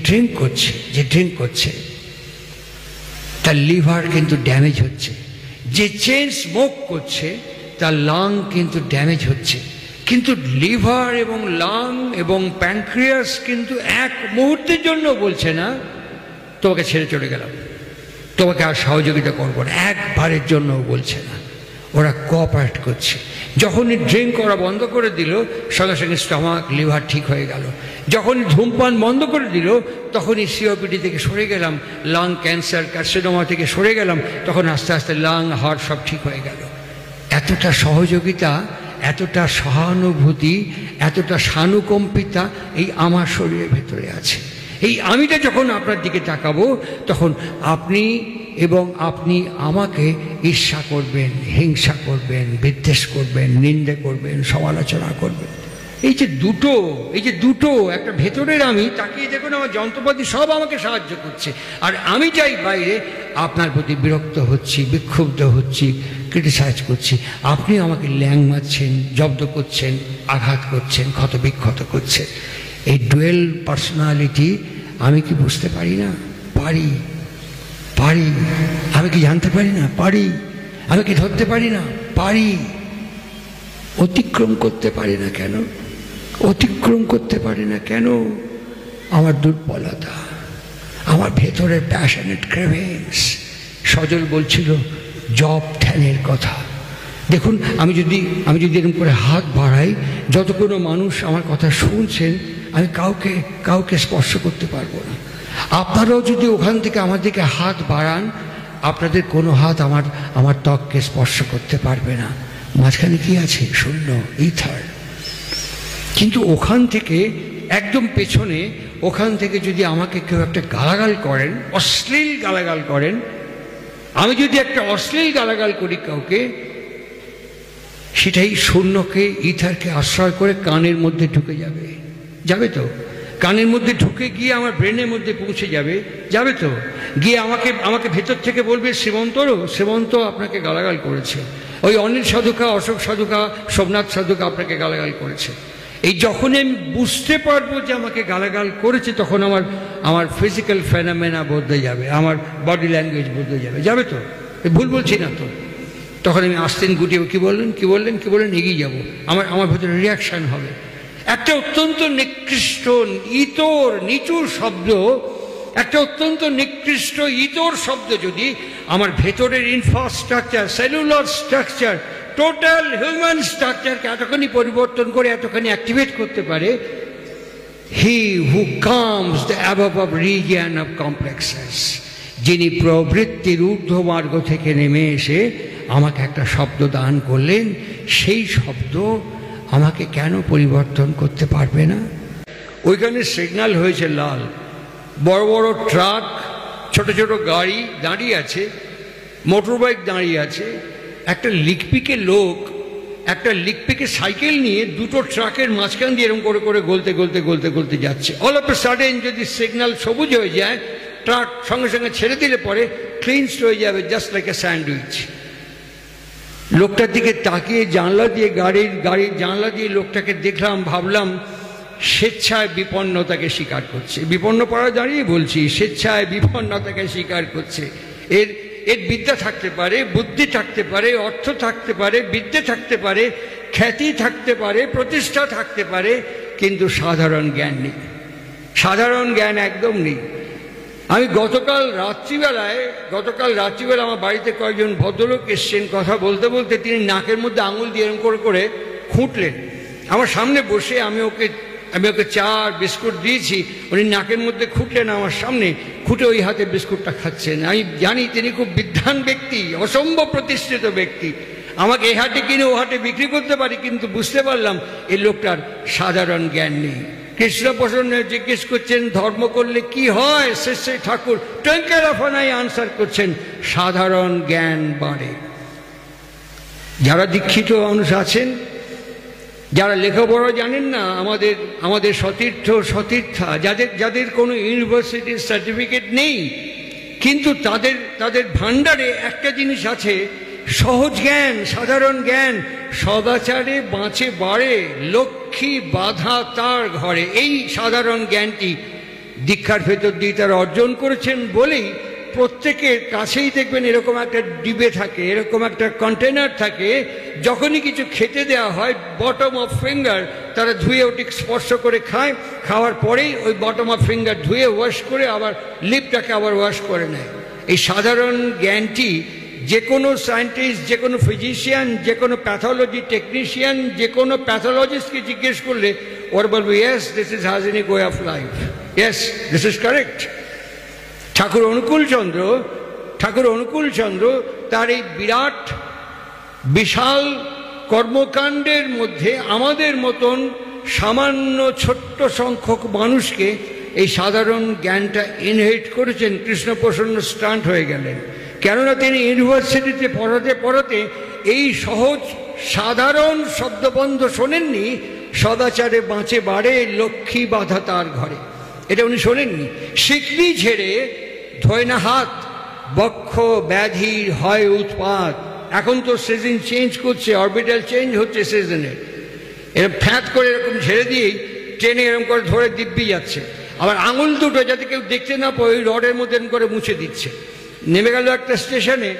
Drink করছে তার liver কিন্তু ড্যামেজ হচ্ছে, যে চেইন স্মোক করছে তার লাং কিন্তু ড্যামেজ হচ্ছে, কিন্তু লিভার এবং লাং এবং প্যানক্রিয়াস কিন্তু এক মুহূর্তের জন্য বলছে না তোমাকে ছেড়ে চলে গেলাম, তোমাকে আর সহযোগিতা করবো না, একবারের জন্য বলছে না, ওরা কোঅপারেট করছে। যখনই ড্রিঙ্ক করা বন্ধ করে দিল সঙ্গে সঙ্গে স্টমাক লিভার ঠিক হয়ে গেল, যখনই ধূমপান বন্ধ করে দিল তখনই সিওপিডি থেকে সরে গেলাম, লাং ক্যান্সার কার্সিনোমা থেকে সরে গেলাম, তখন আস্তে আস্তে লাং হার্ট সব ঠিক হয়ে গেল। এতটা সহযোগিতা, এতটা সহানুভূতি, এতটা সানুকম্পিতা এই আমার শরীরের ভেতরে আছে। এই আমিটা যখন আপনার দিকে তাকাবো তখন আপনি এবং আপনি আমাকে ঈর্ষা করবেন, হিংসা করবেন, বিদ্বেষ করবেন, নিন্দে করবেন, সমালোচনা করবেন। এই যে দুটো একটা ভেতরের আমি, তাকিয়ে দেখুন আমার যন্ত্রপাতি সব আমাকে সাহায্য করছে, আর আমি যাই বাইরে আপনার প্রতি বিরক্ত হচ্ছি, বিক্ষুব্ধ হচ্ছি, ক্রিটিসাইজ করছি, আপনি আমাকে ল্যাং মারছেন, জব্দ করছেন, আঘাত করছেন, ক্ষত বিক্ষত করছেন। এই ডুয়েল পার্সোনালিটি আমি কি বুঝতে পারি না? পারি। আমি কি জানতে পারি না? পারি। আমি কি ধরতে পারি না? পারি। অতিক্রম করতে পারি না কেন? আমার দুর্বলতা, আমার ভেতরের প্যাশনেট ক্রেভিংস। সজল বলছিল জব ধ্যানের কথা। দেখুন আমি যদি এরকম করে হাত বাড়াই, যত কোনো মানুষ আমার কথা শুনছেন, আমি কাউকে স্পর্শ করতে পারবো না। আপনারাও যদি ওখান থেকে আমার দিকে হাত বাড়ান, আপনাদের কোনো হাত আমার ত্বককে স্পর্শ করতে পারবে না। মাঝখানে কি আছে? শূন্য, ইথার। কিন্তু ওখান থেকে একদম পেছনে, ওখান থেকে যদি আমাকে কেউ একটা গালাগাল করেন, অশ্লীল গালাগাল করেন, আমি যদি একটা অশ্লীল গালাগাল করি কাউকে, সেটাই শূন্যকে, ইথারকে আশ্রয় করে কানের মধ্যে ঢুকে যাবে তো, কানের মধ্যে ঢুকে গিয়ে আমার ব্রেনের মধ্যে পৌঁছে যাবে তো, গিয়ে আমাকে ভেতর থেকে বলবে শ্রীমন্ত আপনাকে গালাগাল করেছে, ওই অনিল সাধুকা, অশোক সাধুকা, সোমনাথ সাধুকা আপনাকে গালাগাল করেছে। এই যখনই আমি বুঝতে পারবো যে আমাকে গালাগাল করেছে, তখন আমার ফিজিক্যাল ফেনোমেনা বদলে যাবে, আমার বডি ল্যাঙ্গুয়েজ বদলে যাবে তো, ভুল বলছি না তো। তখন আমি আস্তেন গুটিয়ে কি বললেন এগিয়ে যাব, আমার ভেতরে রিয়াকশান হবে। একটা অত্যন্ত নিকৃষ্ট নিচুর শব্দ, একটা অত্যন্ত নিকৃষ্ট শব্দ যদি আমার ভেতরের infrastructure, cellular structure, total human স্ট্রাকচারকে এতখানি পরিবর্তন করে, এতখানি অ্যাক্টিভেট করতে পারে, he who comes the above region of complexes, যিনি প্রবৃত্তির ঊর্ধ্বমার্গ থেকে নেমে এসে আমাকে একটা শব্দ দান করলেন, সেই শব্দ আমাকে কেন পরিবর্তন করতে পারবে না? ওইখানে সিগন্যাল হয়েছে লাল, বড় বড় ট্রাক, ছোট ছোট গাড়ি দাঁড়িয়ে আছে, মোটর বাইক দাঁড়িয়ে আছে, একটা লিকপিকে লোক একটা লিকপিকে সাইকেল নিয়ে দুটো ট্রাকের মাঝখান দিয়ে এরকম করে গলতে যাচ্ছে। অল অফ এ সাডেন যদি সিগন্যাল সবুজ হয়ে যায়, ট্রাক সঙ্গে সঙ্গে ছেড়ে দিলে পরে ক্লিনসড হয়ে যাবে, জাস্ট লাইক এ স্যান্ডউইচ। লোকটার দিকে তাকিয়ে গাড়ির জানলা দিয়ে লোকটাকে দেখলাম, ভাবলাম স্বেচ্ছায় বিপন্নতাকে স্বীকার করছে। বিপন্ন পাড়ায় দাঁড়িয়ে বলছি, স্বেচ্ছায় বিপন্নতাকে স্বীকার করছে। এর বিদ্যা থাকতে পারে, বুদ্ধি থাকতে পারে, অর্থ থাকতে পারে, বিদ্যে থাকতে পারে, খ্যাতি থাকতে পারে, প্রতিষ্ঠা থাকতে পারে, কিন্তু সাধারণ জ্ঞান নেই। সাধারণ জ্ঞান একদম নেই। আমি গতকাল রাত্রিবেলা আমার বাড়িতে কয়েকজন ভদ্রলোক এসছেন, কথা বলতে বলতে তিনি নাকের মধ্যে আঙুল দিয়ে এরকম করে খুঁটলেন। আমার সামনে বসে আমি ওকে চা আর বিস্কুট দিয়েছি, উনি নাকের মধ্যে খুঁটলেন আমার সামনে, খুঁটে ওই হাতে বিস্কুটটা খাচ্ছেন। আমি জানি তিনি খুব বিদ্বান ব্যক্তি, অসম্ভব প্রতিষ্ঠিত ব্যক্তি, আমাকে এ হাটে কিনে ও হাটে বিক্রি করতে পারি, কিন্তু বুঝতে পারলাম এই লোকটার সাধারণ জ্ঞান নেই। কৃষ্ণ প্রসন্ন জিজ্ঞেস করছেন ধর্ম করলে কি হয়, শেষে ঠাকুর টঙ্কের আফানাই আনসার করছেন, সাধারণ জ্ঞান বাড়ে। যারা দীক্ষিত মানুষ আছেন, যারা লেখাপড়া জানেন না, আমাদের সতীর্থা যাদের কোনো ইউনিভার্সিটির সার্টিফিকেট নেই, কিন্তু তাদের ভাণ্ডারে একটা জিনিস আছে, সহজ জ্ঞান, সাধারণ জ্ঞান। সদাচারে বাঁচে বাড়ে, লক্ষ্মী বাধা তার ঘরে। এই সাধারণ জ্ঞানটি দীক্ষার ভেতর দিয়ে তারা অর্জন করেছেন বলেই প্রত্যেকের কাছেই দেখবেন এরকম একটা ডিবে থাকে, এরকম একটা কন্টেনার থাকে, যখনই কিছু খেতে দেওয়া হয় বটম অফ ফিঙ্গার তারা ধুয়ে ওটি স্পর্শ করে খায়, খাওয়ার পরেই ওই বটম অফ ফিঙ্গার ধুয়ে ওয়াশ করে আবার লিপটাকে আবার ওয়াশ করে নেয়। এই সাধারণ জ্ঞানটি যে কোনো সায়েন্টিস্ট, যে কোনো ফিজিশিয়ান, যে কোনো প্যাথোলজি টেকনিশিয়ান, যে কোনো প্যাথোলজিস্টকে জিজ্ঞেস করলে ওরা বলবে yes this is hygienic way of life, yes this is correct. Thakur Anukulchandra তার এই বিরাট বিশাল কর্মকাণ্ডের মধ্যে আমাদের মতন সামান্য ছোট্ট সংখ্যক মানুষকে এই সাধারণ জ্ঞানটা ইনহেরিট করেছেন। কৃষ্ণপ্রসন্ন স্টান্ট হয়ে গেলেন, কেননা তিনি ইউনিভার্সিটিতে পড়াতে এই সহজ সাধারণ শব্দবন্ধ শোনেননি, সদাচারে বাঁচে বাড়ে লক্ষ্মী বাধা তার ঘরে, এটা উনি শোনেননি। শিকলি ঝেড়ে ধোয় না হাত, বক্ষ ব্যাধির হয় উৎপাত। এখন তো সিজন চেঞ্জ করছে, অরবিটাল চেঞ্জ হচ্ছে সিজনের, এরকম ফ্যাঁত করে এরকম ঝেড়ে দিয়েই ট্রেনে এরকম করে ধরে দিব্যি যাচ্ছে। আবার আঙুল দুটো যাতে কেউ দেখতে না পায় ওই রডের মধ্যে এরকম করে মুছে দিচ্ছে। নেমে গেল একটা স্টেশনে,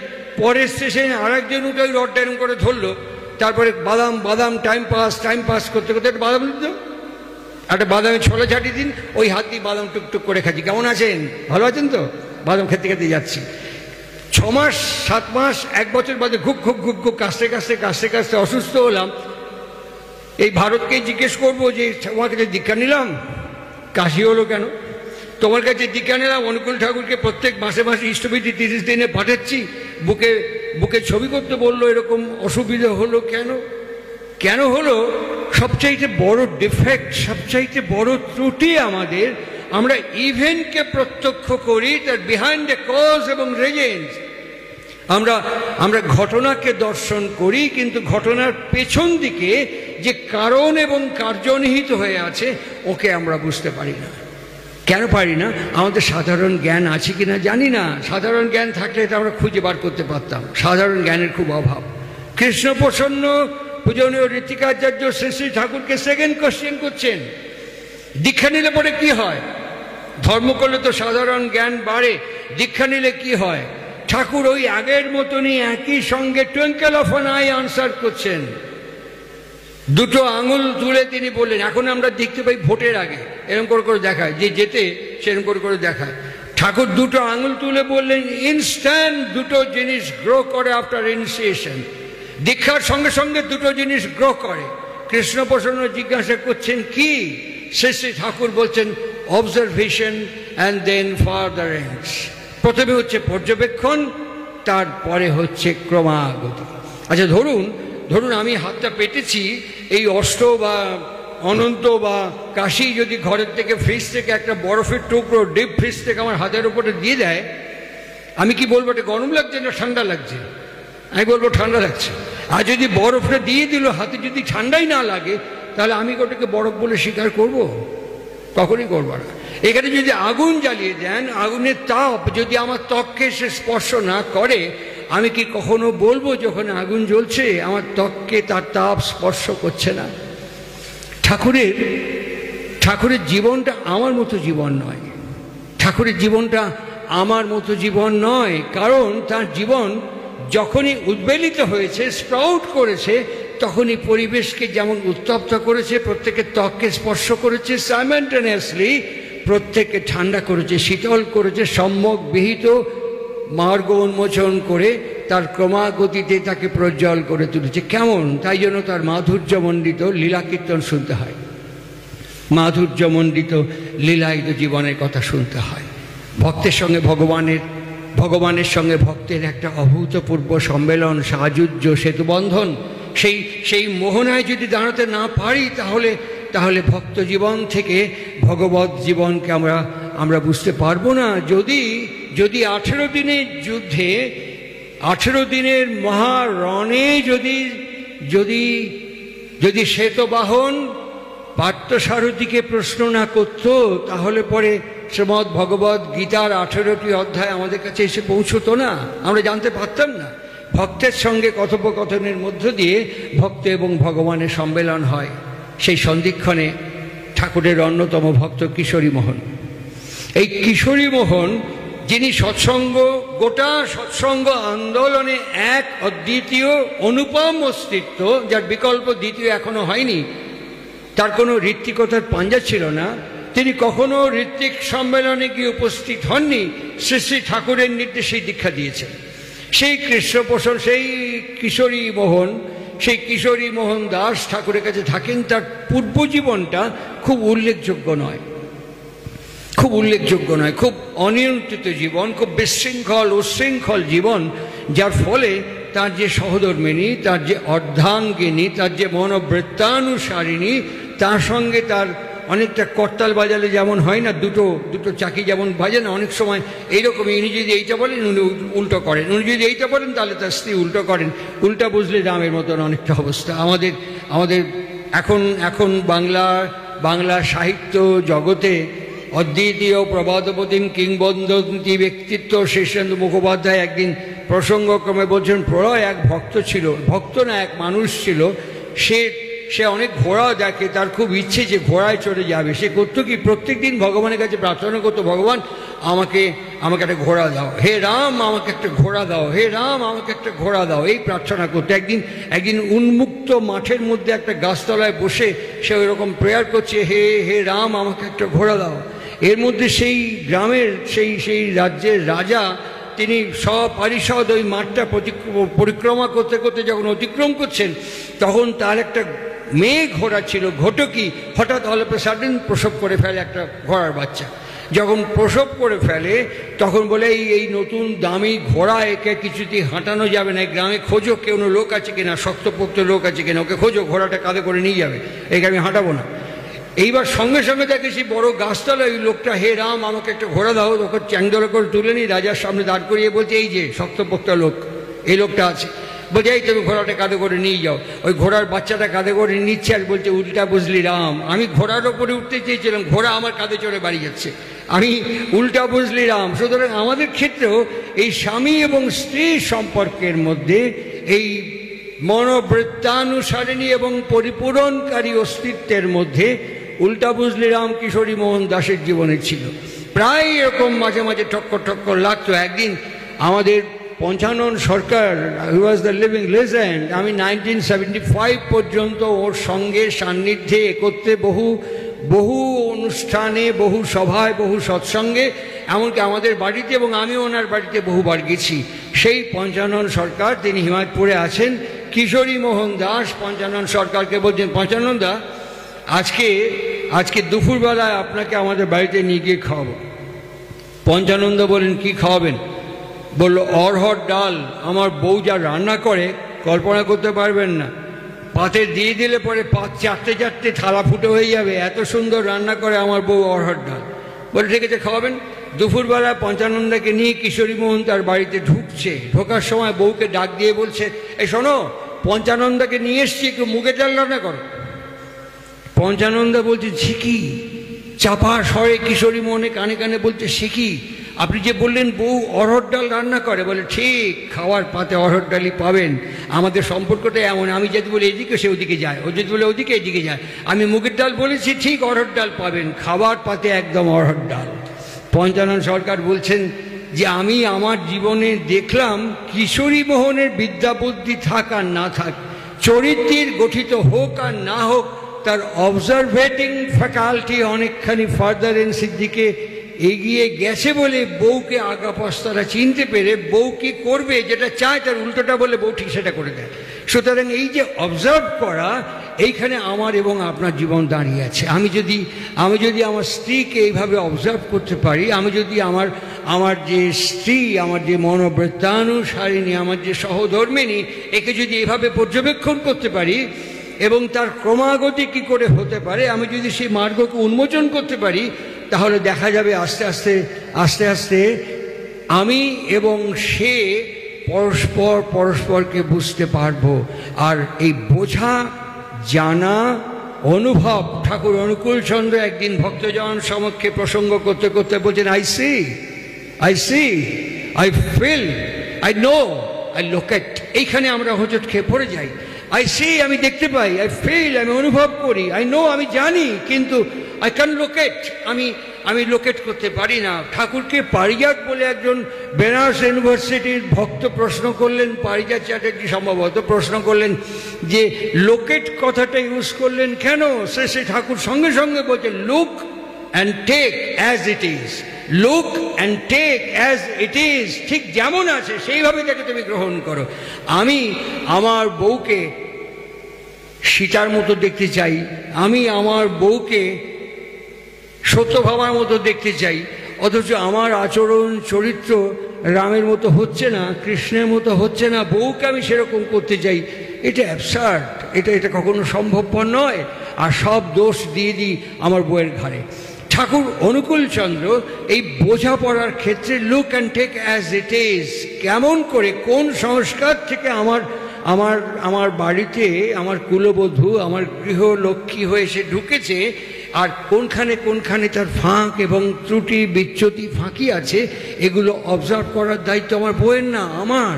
পরের স্টেশনে আরেকজন উঠে ওই রডটা এরকম করে ধরলো, তারপরে বাদাম টাইম পাস করতে করতে একটা বাদাম দিত, একটা বাদামে ছোলা ছাটিয়ে দিন, ওই হাত দিয়ে বাদাম টুকটুক করে খাচ্ছি। কেমন আছেন, ভালো আছেন তো? বাদাম খেতে খেতে যাচ্ছি। 6 মাস 7 মাস 1 বছর বাদে ঘুক কাশতে অসুস্থ হলাম। এই ভারতকে জিজ্ঞেস করবো যে তোমার কাছে দীক্ষা নিলাম, কাশি হলো কেন? তোমার কাছে দীক্ষা নিলাম, অনুকূল ঠাকুরকে প্রত্যেক মাসে ইষ্টবিধি 30 দিনে পাঠাচ্ছি, বুকে ছবি করতে বললো, এরকম অসুবিধা হলো কেন হলো? সবচাইতে বড় ডিফেক্ট, সবচাইতে বড় ত্রুটি আমাদের, আমরা ইভেন্টকে প্রত্যক্ষ করি, তার বিহাইন্ড এ কজ এবং রিজনস। আমরা ঘটনাকে দর্শন করি, কিন্তু ঘটনার পেছন দিকে যে কারণ এবং কার্যনিহিত হয়ে আছে ওকে আমরা বুঝতে পারি না। কেন পারি না? আমাদের সাধারণ জ্ঞান আছে কিনা জানি না। সাধারণ জ্ঞান থাকলে এটা আমরা খুঁজে বার করতে পারতাম। সাধারণ জ্ঞানের খুব অভাব। কৃষ্ণপ্রসন্ন পূজনীয় ঋত্বিকাচার্য শ্রী শ্রী ঠাকুরকে সেকেন্ড কোশ্চেন করছেন, দীক্ষা নিলে পরে কি হয়? ধর্ম করলে তো সাধারণ জ্ঞান বাড়ে, দীক্ষা নিলে কি হয়? ঠাকুর ওই আগের মতনই একই সঙ্গে twinkle of an I answer করছেন। দুটো আঙুল তুলে তিনি বললেন, এখন আমরা দেখতে পাই ভোটের আগে এরকম করে দেখায়, যে যেতে সেরকম করে দেখায়। ঠাকুর দুটো আঙুল তুলে বললেন ইনস্ট্যান্ট দুটো জিনিস গ্রো করে আফটার ইনিশিয়েশন। দীক্ষার সঙ্গে সঙ্গে দুটো জিনিস গ্রো করে। কৃষ্ণপ্রসন্ন জিজ্ঞাসা করছেন কি? শ্রী শ্রী ঠাকুর বলছেন অবজারভেশন অ্যান্ড দেন ফার্দারেন্স। প্রথমে হচ্ছে পর্যবেক্ষণ, তারপরে হচ্ছে ক্রমাগতি। আচ্ছা ধরুন আমি হাতটা পেটেছি, এই অষ্ট বা অনন্ত বা কাশি যদি ঘরের থেকে ফ্রিজ থেকে একটা বরফের টুকরো ডিপ ফ্রিজ থেকে আমার হাতের উপরে দিয়ে দেয়, আমি কি বলবো এটা গরম লাগছে না ঠান্ডা লাগছে? আমি বলবো ঠান্ডা লাগছে। আর যদি বরফটা দিয়ে দিল হাতে, যদি ঠান্ডাই না লাগে, তাহলে আমি ওটাকে বরফ বলে স্বীকার করব? কখনই করবো না। এখানে যদি আগুন জ্বালিয়ে দেন, আগুনের তাপ যদি আমার ত্বককে সে স্পর্শ না করে, আমি কি কখনো বলবো যখন আগুন জ্বলছে আমার ত্বককে তার তাপ স্পর্শ করছে না? ঠাকুরের জীবনটা আমার মতো জীবন নয়। ঠাকুরের জীবনটা আমার মতো জীবন নয়, কারণ তার জীবন যখনই উদ্বেলিত হয়েছে, স্প্রাউট করেছে, তখনই পরিবেশকে যেমন উত্তপ্ত করেছে, প্রত্যেকের ত্বককে স্পর্শ করেছে, সাইমেন্টেনিয়াসলি প্রত্যেককে ঠান্ডা করেছে, শীতল করেছে, সম্যক বিহিত মার্গ উন্মোচন করে তার ক্রমাগতিতে তাকে প্রজ্জ্বল করে তুলেছে। কেমন? তাই জন্য তার মাধুর্যমণ্ডিত লীলা কীর্তন শুনতে হয়, মাধুর্যমণ্ডিত লীলায়িত জীবনের কথা শুনতে হয়। ভক্তের সঙ্গে ভগবানের সঙ্গে ভক্তের একটা অভূতপূর্ব সম্মেলন, সাহায্য, সেতুবন্ধন। সেই মোহনায় যদি দাঁড়াতে না পারি, তাহলে ভক্ত জীবন থেকে ভগবত জীবনকে আমরা বুঝতে পারবো না। যদি 18 দিনের যুদ্ধে, 18 দিনের মহারণে যদি শ্বেতবাহন পার্থসারথীকে প্রশ্ন না করত, তাহলে পরে শ্রীমদ্ ভগবত গীতার 18টি অধ্যায় আমাদের কাছে এসে পৌঁছতো না, আমরা জানতে পারতাম না। ভক্তের সঙ্গে কথোপকথনের মধ্য দিয়ে ভক্ত এবং ভগবানের সম্মেলন হয়। সেই সন্ধিক্ষণে ঠাকুরের অন্যতম ভক্ত কিশোরী মোহন, এই কিশোরী মোহন, যিনি সৎসঙ্গ, গোটা সৎসঙ্গ আন্দোলনে এক অদ্বিতীয় অনুপম অস্তিত্ব, যার বিকল্প দ্বিতীয় এখনো হয়নি, তার কোনো ঋত্বিকতার পাঞ্জা ছিল না। তিনি কখনো ঋত্বিক সম্মেলনে গিয়ে উপস্থিত হননি, শ্রী শ্রী ঠাকুরের নির্দেশে দীক্ষা দিয়েছেন। সেই কৃষ্ণপোষণ, সেই কিশোরী মোহন দাস ঠাকুরের কাছে থাকেন। তার পূর্ব জীবনটা খুব উল্লেখযোগ্য নয়, খুব অনিয়ন্ত্রিত জীবন, খুব বিশৃঙ্খল উচ্ছৃঙ্খল জীবন, যার ফলে তার যে সহধর্মিণী, তার যে অর্ধাঙ্গিনী, তার যে মনোবৃত্তানুসারিণী, তার সঙ্গে তার অনেকটা করতাল বাজালে যেমন হয় না, দুটো চাকি যেমন বাজে না, অনেক সময় এইরকমই, ইনি যদি এইটা বলেন উনি উল্টো করেন, উনি যদি এইটা বলেন তাহলে তার স্ত্রী উল্টো করেন। উল্টা বুঝলে রামের মতন অনেকটা অবস্থা। আমাদের এখন বাংলা সাহিত্য জগতে অদ্বিতীয় প্রবাদপতিম কিংবদন্তি ব্যক্তিত্ব শীর্ষেন্দু মুখোপাধ্যায় একদিন প্রসঙ্গক্রমে বলছেন, প্রলয় এক ভক্ত ছিল, ভক্ত না, এক মানুষ ছিল। সে অনেক ঘোড়া দেখে, তার খুব ইচ্ছে যে ঘোড়ায় চড়ে যাবে। সে করতো কি, প্রত্যেক দিন ভগবানের কাছে প্রার্থনা করতো, ভগবান আমাকে একটা ঘোড়া দাও, হে রাম আমাকে একটা ঘোড়া দাও, হে রাম আমাকে একটা ঘোড়া দাও, এই প্রার্থনা করতো। একদিন উন্মুক্ত মাঠের মধ্যে একটা গাছতলায় বসে সে ওই রকম প্রেয়ার করছে, হে রাম আমাকে একটা ঘোড়া দাও। এর মধ্যে সেই গ্রামের সেই রাজ্যের রাজা, তিনি সপারিষদ ওই মাঠটা পরিক্রমা করতে করতে যখন অতিক্রম করছেন, তখন তার একটা মেয়ে ঘোড়া ছিল, ঘটকি, হঠাৎ অল্পে সাডেন প্রসব করে ফেলে একটা ঘোড়ার বাচ্চা। যখন প্রসব করে ফেলে তখন বলে, এই নতুন দামি ঘোড়া, একে কিছুতেই হাঁটানো যাবে না, এই গ্রামে খোঁজো কেউ লোক আছে কিনা, শক্তপোক্ত লোক আছে কিনা, ওকে খোঁজো, ঘোড়াটা কাঁধে করে নিয়ে যাবে, একে আমি হাঁটাবো না। এইবার সঙ্গে সঙ্গে দেখে সেই বড় গাছতলা ওই লোকটা, হে রাম আমাকে একটা ঘোড়া দাও, ওকে চ্যাংদোলা করে তুলে নিই, রাজার সামনে দাঁড় করিয়ে বলছে, এই যে শক্তপোক্ত লোক, এই লোকটা আছে। বলছে, এই তুমি ঘোড়াটা কাঁধে করে নিয়ে যাও। ওই ঘোড়ার বাচ্চাটা কাঁধে করে নিচ্ছে আর বলছে, উল্টা বুঝলি রাম, আমি ঘোড়ার ওপরে উঠতে চেয়েছিলাম, ঘোড়া আমার কাঁধে চড়ে বাড়ি যাচ্ছে, আমি উল্টা বুঝলি রাম। সুতরাং আমাদের ক্ষেত্রেও এই স্বামী এবং স্ত্রীর সম্পর্কের মধ্যে এই মনোবৃত্তানুসারিণী এবং পরিপূরণকারী অস্তিত্বের মধ্যে উল্টা বুঝলি রাম কিশোরী মোহন দাসের জীবনে ছিল। প্রায় এরকম মাঝে মাঝে ঠক্কর লাগতো। একদিন আমাদের পঞ্চানন সরকার, হি ওয়াজ দ্য লিভিং লেজেন্ড, আমি 1975 পর্যন্ত ওর সঙ্গে সান্নিধ্যে একত্রে বহু অনুষ্ঠানে, বহু সভায়, বহু সৎসঙ্গে, এমনকি আমাদের বাড়িতে, এবং আমি ওনার বাড়িতে বহুবার গেছি। সেই পঞ্চানন সরকার, তিনি হিমায়তপুরে আছেন। কিশোরী মোহন দাস পঞ্চানন সরকারকে বলছেন, পঞ্চানন দা, আজকে দুপুরবেলায় আপনাকে আমাদের বাড়িতে নিয়ে গিয়ে খাওয়াবো। পঞ্চানন্দ বলেন, কি খাওয়াবেন? বলল, অরহর ডাল। আমার বউ যা রান্না করে কল্পনা করতে পারবেন না, পাতে দিয়ে দিলে পরে পাত চারটে থালা ফুটে হয়ে যাবে, এত সুন্দর রান্না করে আমার বউ অরহর ডাল। বলে, ঠিক আছে খাওয়াবেন। দুপুরবেলা পঞ্চানন্দাকে নিয়ে কিশোরী মোহন তার বাড়িতে ঢুকছে। ঢোকার সময় বউকে ডাক দিয়ে বলছে, এই শোনো, পঞ্চানন্দাকে নিয়ে এসছি, একটু মুগের ডাল রান্না করো। পঞ্চানন্দা বলছে, ঝিকি, চাপা স্বরে কিশোরী মোহনে কানে কানে বলছে, শিখি, আপনি যে বললেন বউ অরহর ডাল রান্না করে। বলে, ঠিক, খাওয়ার পাতে অরহর ডালই পাবেন। আমাদের সম্পর্কটা এমন, আমি যদি বলি এদিকে সে ওদিকে যায়, ও যদি বলে ওদিকে এদিকে যায়। আমি মুগের ডাল বলেছি, ঠিক অরহর ডাল পাবেন, খাবার পাতে একদম অরহর ডাল। পঞ্চানন সরকার বলছেন যে, আমি আমার জীবনে দেখলাম কিশোরী মোহনের বিদ্যা বুদ্ধি থাক আর না থাক, চরিত্রের গঠিত হোক আর না হোক, তার অবজারভেটিং ফ্যাকাল্টি অনেকখানি ফার্দারেন্সের দিকে এগিয়ে গেছে বলে বউকে আগা পস্তারা চিনতে পেরে বউ কি করবে যেটা চায় তার উল্টোটা বলে বউ ঠিক সেটা করে দেয়। সুতরাং এই যে অবজার্ভ করা, এইখানে আমার এবং আপনার জীবন দাঁড়িয়ে আছে। আমি যদি আমার স্ত্রীকে এইভাবে অবজার্ভ করতে পারি, আমি যদি আমার যে স্ত্রী, আমার যে মনোবৃত্তানুসারিণী, আমার যে সহধর্মিণী, একে যদি এভাবে পর্যবেক্ষণ করতে পারি এবং তার ক্রমাগতি কি করে হতে পারে, আমি যদি সেই মার্গকে উন্মোচন করতে পারি, তাহলে দেখা যাবে আস্তে আস্তে আমি এবং সে পরস্পরকে বুঝতে পারবো। আর এই বোঝা, জানা, অনুভব, ঠাকুর অনুকূল চন্দ্র একদিন ভক্তজন সমক্ষে প্রসঙ্গ করতে করতে বলছেন, I see, I feel, I know, I locate. এইখানে আমরা হোঁচট খেয়ে পড়ে যাই। আই সি, আমি দেখতে পাই, আই ফিল, আমি অনুভব করি, আই নো, আমি জানি, কিন্তু আই ক্যান লোকেট, আমি লোকেট করতে পারি না। ঠাকুরকে পারিজাত বলে একজন বেনারস ইউনিভার্সিটির ভক্ত প্রশ্ন করলেন, পারিজাত চ্যাটার্জি সম্ভবত প্রশ্ন করলেন যে লোকেট কথাটা ইউজ করলেন কেন? সে ঠাকুর সঙ্গে সঙ্গে বলছেন, look and take as it is, look and take as it is, ঠিক যেমন আছে সেইভাবে তাকে তুমি গ্রহণ করো। আমি আমার বউকে সীতার মতো দেখতে চাই, আমি আমার বউকে সত্যভামার মতো দেখতে চাই, অথচ আমার আচরণ চরিত্র রামের মতো হচ্ছে না, কৃষ্ণের মতো হচ্ছে না, বউকে আমি সেরকম করতে চাই। এটা অ্যাবসার্ড, এটা কখনো সম্ভবপর নয়। আর সব দোষ দিয়ে দিই আমার বউয়ের ঘাড়ে। ঠাকুর অনুকূলচন্দ্র এই বোঝাপড়ার ক্ষেত্রে look and take as it is, কেমন করে কোন সংস্কার থেকে আমার বাড়িতে আমার কুলবধূ আমার গৃহলক্ষ্মী হয়ে সে ঢুকেছে, আর কোনখানে তার ফাঁক এবং ত্রুটি বিচ্যুতি ফাঁকি আছে, এগুলো অবজার্ভ করার দায়িত্ব আমার বউয়ের না, আমার।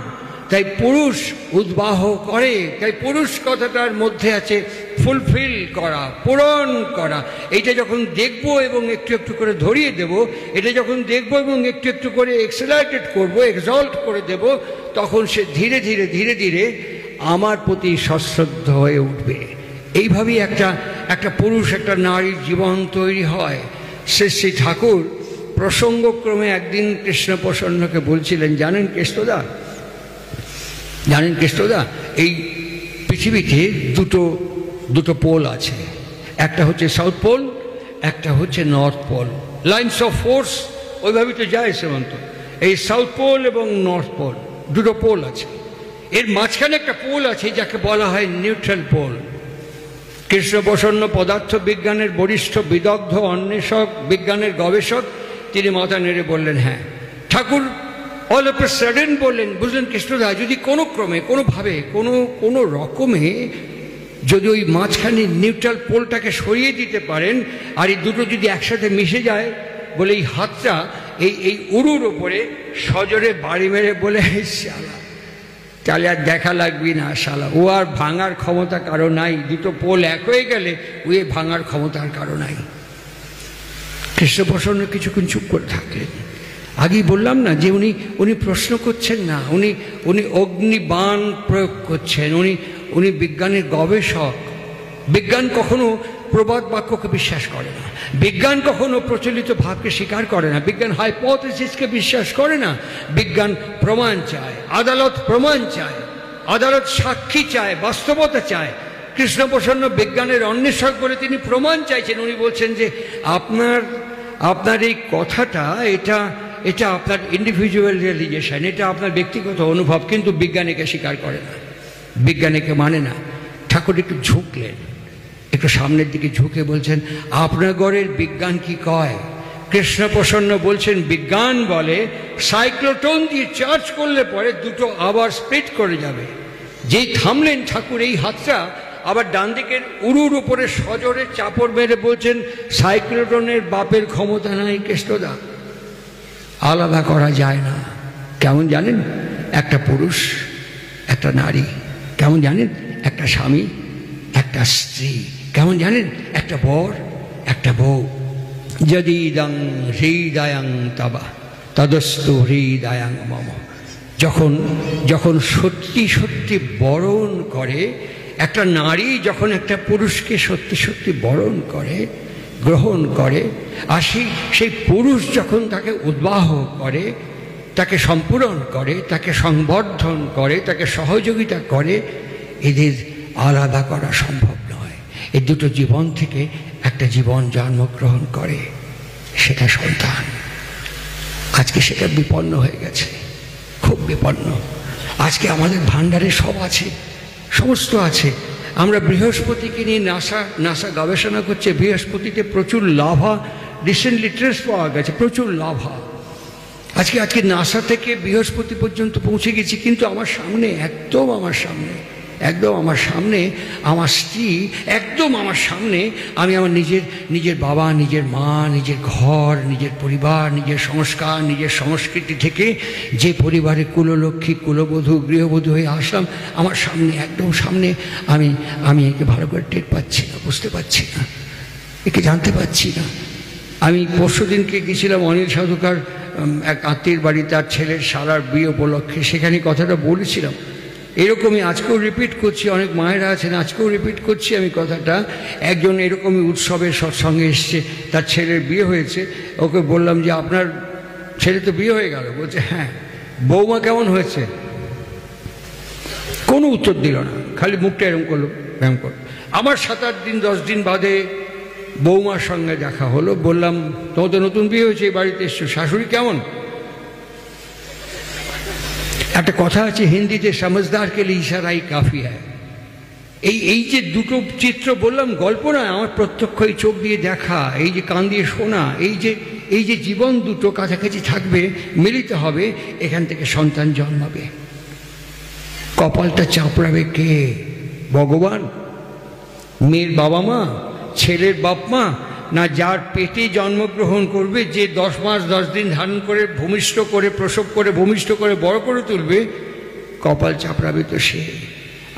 তাই পুরুষ উদ্বাহ করে, তাই পুরুষ কথাটার মধ্যে আছে ফুলফিল করা, পূরণ করা। এইটা যখন দেখবো এবং একটু একটু করে ধরিয়ে দেব, এটা যখন দেখবো এবং একটু একটু করে এক্সেলারেটেড করবো, এক্সল্ট করে দেব, তখন সে ধীরে ধীরে ধীরে ধীরে আমার প্রতি সশ্রদ্ধ হয়ে উঠবে। এইভাবেই একটা পুরুষ একটা নারীর জীবন তৈরি হয়। শ্রী ঠাকুর প্রসঙ্গক্রমে একদিন কৃষ্ণপ্রসন্নকে বলছিলেন, জানেন কৃষ্ণদা, এই পৃথিবীতে দুটো পোল আছে, একটা হচ্ছে সাউথ পোল, একটা হচ্ছে north pole. Lines of force ওইভাবেই তো যায় শ্রীমন্ত। এই সাউথ পোল এবং নর্থ পোল, দুটো পোল আছে। এর মাঝখানে একটা পোল আছে যাকে বলা হয় নিউট্রাল পোল। কৃষ্ণপ্রসন্ন পদার্থ বিজ্ঞানের বরিষ্ঠ বিদগ্ধ অন্বেষক, বিজ্ঞানের গবেষক, তিনি মাথা নেড়ে বললেন হ্যাঁ। ঠাকুর অল অফ এ সাডেন বললেন, বুঝলেন কৃষ্ণদা, যদি কোনো ক্রমে কোনোভাবে কোনো রকমে যদি ওই মাঝখানে নিউট্রাল পোলটাকে সরিয়ে দিতে পারেন, আর এই দুটো যদি একসাথে মিশে যায়, বলে এই হাতটা এই উড়ুর ওপরে সজোরে বাড়ি মেরে বলে, শালা তাহলে আর দেখা লাগবি না, শালা ও আর ভাঙার ক্ষমতা কারো নাই। দুটো পোল এক হয়ে গেলে ও ভাঙার ক্ষমতার কারো নাই। কৃষ্ণপ্রসন্ন কিছুক্ষণ চুপ করে থাকলেন। আগেই বললাম না যে উনি প্রশ্ন করছেন না, উনি অগ্নিবাণ প্রয়োগ করছেন। উনি বিজ্ঞানের গবেষক। বিজ্ঞান কখনো প্রবাদ বাক্যকে বিশ্বাস করে না, বিজ্ঞান কখনো প্রচলিত ভাবকে স্বীকার করে না, বিজ্ঞান হাইপোথেসিসকে বিশ্বাস করে না। বিজ্ঞান প্রমাণ চায়, আদালত প্রমাণ চায়, আদালত সাক্ষী চায়, বাস্তবতা চায়। কৃষ্ণপ্রসন্ন বিজ্ঞানের অন্বেষক বলে তিনি প্রমাণ চাইছেন। উনি বলছেন যে আপনার এই কথাটা এটা আপনার ইন্ডিভিজুয়াল রিয়েলাইজেশন, এটা আপনার ব্যক্তিগত অনুভব, কিন্তু বিজ্ঞানীকে স্বীকার করে না, বিজ্ঞানীকে মানে না। ঠাকুর একটু ঝুঁকলেন, একটু সামনের দিকে ঝুঁকে বলছেন, আপনার গড়ের বিজ্ঞান কি কয়? কৃষ্ণপ্রসন্ন বলছেন, বিজ্ঞান বলে সাইক্লোট্রন দিয়ে চার্জ করলে পরে দুটো আবার স্প্লিট করে যাবে। যেই থামলেন ঠাকুর, এই হাতটা আবার ডান দিকের উড়ুর উপরে সজোরে চাপড় মেরে বলছেন, সাইক্লোট্রনের বাপের ক্ষমতা নাই কৃষ্ণদা, আলাদা করা যায় না। কেমন জানেন? একটা পুরুষ একটা নারী, কেমন জানেন? একটা স্বামী একটা স্ত্রী, কেমন জানেন? একটা বর একটা বউ। যদি ইদং হৃদয়ং তবা তদস্তু হৃদয়ং মম। যখন সত্যি সত্যি বরণ করে একটা নারী, যখন একটা পুরুষকে সত্যি সত্যি বরণ করে, গ্রহণ করে, আর সেই পুরুষ যখন তাকে উদ্বাহ করে, তাকে সম্পূরণ করে, তাকে সংবর্ধন করে, তাকে সহযোগিতা করে, এদের আলাদা করা সম্ভব নয়। এই দুটো জীবন থেকে একটা জীবন জন্মগ্রহণ করে, সেটা সন্তান। আজকে সেটা বিপন্ন হয়ে গেছে, খুব বিপন্ন। আজকে আমাদের ভাণ্ডারে সব আছে, সমস্ত আছে। আমরা বৃহস্পতিকে নিয়ে নাসা গবেষণা করছে। বৃহস্পতিতে প্রচুর লাভা, রিসেন্টলি ট্রেস পাওয়া গেছে, প্রচুর লাভা। আজকে নাসা থেকে বৃহস্পতি পর্যন্ত পৌঁছে গেছি, কিন্তু আমার সামনে, একদম আমার সামনে আমার স্ত্রী, একদম আমার সামনে আমি আমার নিজের বাবা, নিজের মা, নিজের ঘর, নিজের পরিবার, নিজের সংস্কার, নিজের সংস্কৃতি থেকে যে পরিবারে কুললক্ষ্মী, কুলবধূ, গৃহবধূ হয়ে আসলাম, আমার সামনে, একদম সামনে আমি একে ভালো করে টের পাচ্ছি না, বুঝতে পারছি না, একে জানতে পারছি না। আমি পরশুদিনকে গেছিলাম অনিল সাধুকার এক আত্মীয়ের বাড়ি, তার ছেলের শালার বিয়ে উপলক্ষে, সেখানে কথাটা বলেছিলাম। এরকমই আজকেও রিপিট করছি, অনেক মায়েরা আছেন, আজকেও রিপিট করছি আমি কথাটা। একজন এরকমই উৎসবের সৎসঙ্গে এসছে, তার ছেলের বিয়ে হয়েছে। ওকে বললাম যে আপনার ছেলে তো বিয়ে হয়ে গেল। বলছে হ্যাঁ। বৌমা কেমন হয়েছে? কোনো উত্তর দিল না, খালি মুখটা এরকম করলো, ব্যায়াম করলো। আমার 7-8 দিন 10 দিন বাদে বৌমার সঙ্গে দেখা হলো। বললাম তোমার তো নতুন বিয়ে হয়েছে, এই বাড়িতে এসছো, শাশুড়ি কেমন? একটা কথা আছে হিন্দিতে, সমঝদার কে লিয়ে ইশারাই কাফি হ্যায়। এই যে দুটো চিত্র বললাম, গল্প নয়, আমার প্রত্যক্ষ এই চোখ দিয়ে দেখা, এই যে কান দিয়ে শোনা, এই যে জীবন দুটো কাছাকাছি থাকবে, মিলিত হবে, এখান থেকে সন্তান জন্মাবে। কপালটা চাপড়াবে কে? ভগবান, মেয়ের বাবা মা, ছেলের বাপ মা, না যার পেটে জন্মগ্রহণ করবে, যে 10 মাস 10 দিন ধারণ করে ভূমিষ্ঠ করে প্রসব করে ভূমিষ্ঠ করে বড় করে তুলবে, কপাল চাপড়াবে তো সে।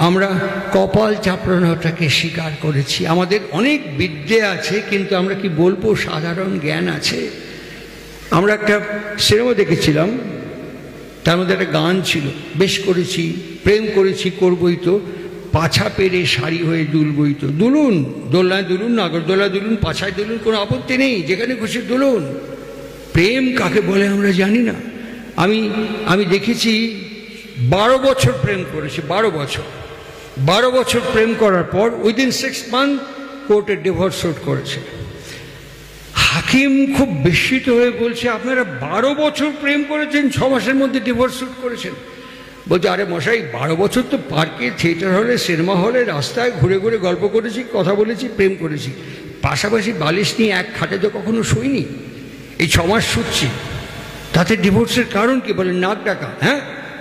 আমরা কপাল চাপড়ানোটাকে স্বীকার করেছি। আমাদের অনেক বিদ্যে আছে, কিন্তু আমরা কি বলবো সাধারণ জ্ঞান আছে। আমরা একটা সিনেমা দেখেছিলাম, তার মধ্যে একটা গান ছিল, বেশ করেছি, প্রেম করেছি, করবই তো, পাছা পেরে শাড়ি হয়ে দুলবই তো। দুলুন, দোলনায় দুলুন, নাগরদোলায় দুলুন, পাছায় দুলুন, কোনো আপত্তি নেই, যেখানে খুশি দুলুন। প্রেম কাকে বলে আমরা জানি না। আমি দেখেছি 12 বছর প্রেম করেছি, 12 বছর প্রেম করার পর উইদিন 6 মান্থ কোর্টে ডিভোর্স শুট করেছে। হাকিম খুব বিস্মিত হয়ে বলছে আপনারা 12 বছর প্রেম করেছেন, 6 মাসের মধ্যে ডিভোর্স শুট করেছেন। বলছে আরে মশাই, 12 বছর তো পার্কে, থিয়েটার হলে, সিনেমা হলে, রাস্তায় ঘুরে ঘুরে গল্প করেছি, কথা বলেছি, প্রেম করেছি, পাশাপাশি বালিশ নিয়ে এক খাটে তো কখনো শুইনি। এই 6 মাস শুচ্ছি, তাতে ডিভোর্সের কারণ কি? বলে নাক ডাকা।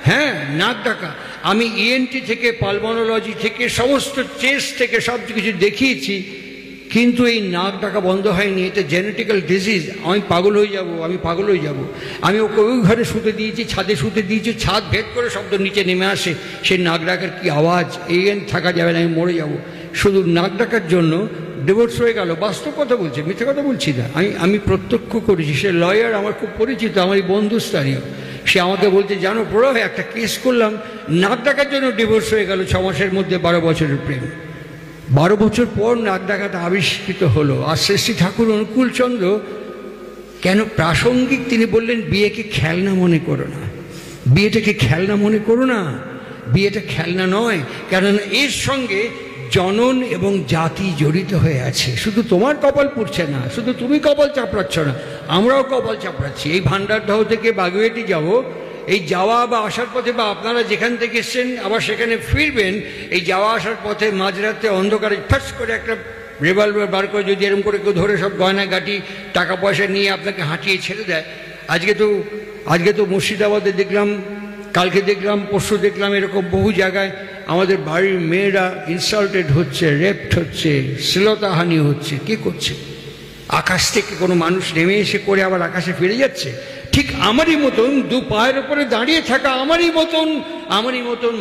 হ্যাঁ নাক ডাকা। আমি ইএনটি থেকে, পালমোনোলজি থেকে, সমস্ত টেস্ট থেকে সব কিছু দেখিয়েছি, কিন্তু এই নাক ডাকা বন্ধ হয়নি। এটা জেনেটিক্যাল ডিজিজ। আমি পাগল হয়ে যাব। আমি ওকে ওই ঘরে শুতে দিয়েছি, ছাদে শুতে দিয়েছি, ছাদ ভেদ করে শব্দ নিচে নেমে আসে, সেই নাক ডাকার কি আওয়াজ, এই থাকা যাবে না, আমি মরে যাব। শুধু নাক ডাকার জন্য ডিভোর্স হয়ে গেল। বাস্তব কথা বলছে, মিথ্যে কথা বলছি না। আমি প্রত্যক্ষ করেছি। সে লয়ার, আমার খুব পরিচিত, আমার বন্ধুস্থানীয়। সে আমাকে বলছে জানো বড় একটা কেস করলাম, নাক ডাকার জন্য ডিভোর্স হয়ে গেল 6 মাসের মধ্যে, 12 বছরের প্রেম। 12 বছর পর নাক ডাকাটা আবিষ্কৃত হলো। আর শ্রী ঠাকুর অনুকূলচন্দ্র কেন প্রাসঙ্গিক, তিনি বললেন বিয়েকে খেলনা মনে করো না, বিয়েটাকে খেলনা মনে করো না, বিয়েটা খেলনা নয়। কেননা এর সঙ্গে জনন এবং জাতি জড়িত হয়ে আছে। শুধু তোমার কপাল পুড়ছে না, শুধু তুমি কপাল চাপড়াচ্ছ না, আমরাও কপাল চাপড়াচ্ছি। এই ভান্ডারদহ থেকে বাগুইয়াটি যাব, এই যাওয়া বা আসার পথে, বা আপনারা যেখান থেকে এসছেন আবার সেখানে ফিরবেন, এই যাওয়া আসার পথে মাঝরাতে অন্ধকারে ফাঁস করে একটা রিভলভার বার করে যদি এরকম করে কেউ ধরে সব গয়না গাটি টাকা পয়সা নিয়ে আপনাকে হাঁটিয়ে ছেড়ে দেয়। আজকে তো মুর্শিদাবাদে দেখলাম, কালকে দেখলাম, পরশু দেখলাম, এরকম বহু জায়গায় আমাদের বাড়ির মেয়েরা ইনসাল্টেড হচ্ছে, রেপড হচ্ছে, শ্লীলতাহানি হচ্ছে। কে করছে? আকাশ থেকে কোনো মানুষ নেমে এসে করে আবার আকাশে ফিরে যাচ্ছে। ঠিক আমারই মতন 2 পায়ের ওপরে দাঁড়িয়ে থাকা, আমারই মতন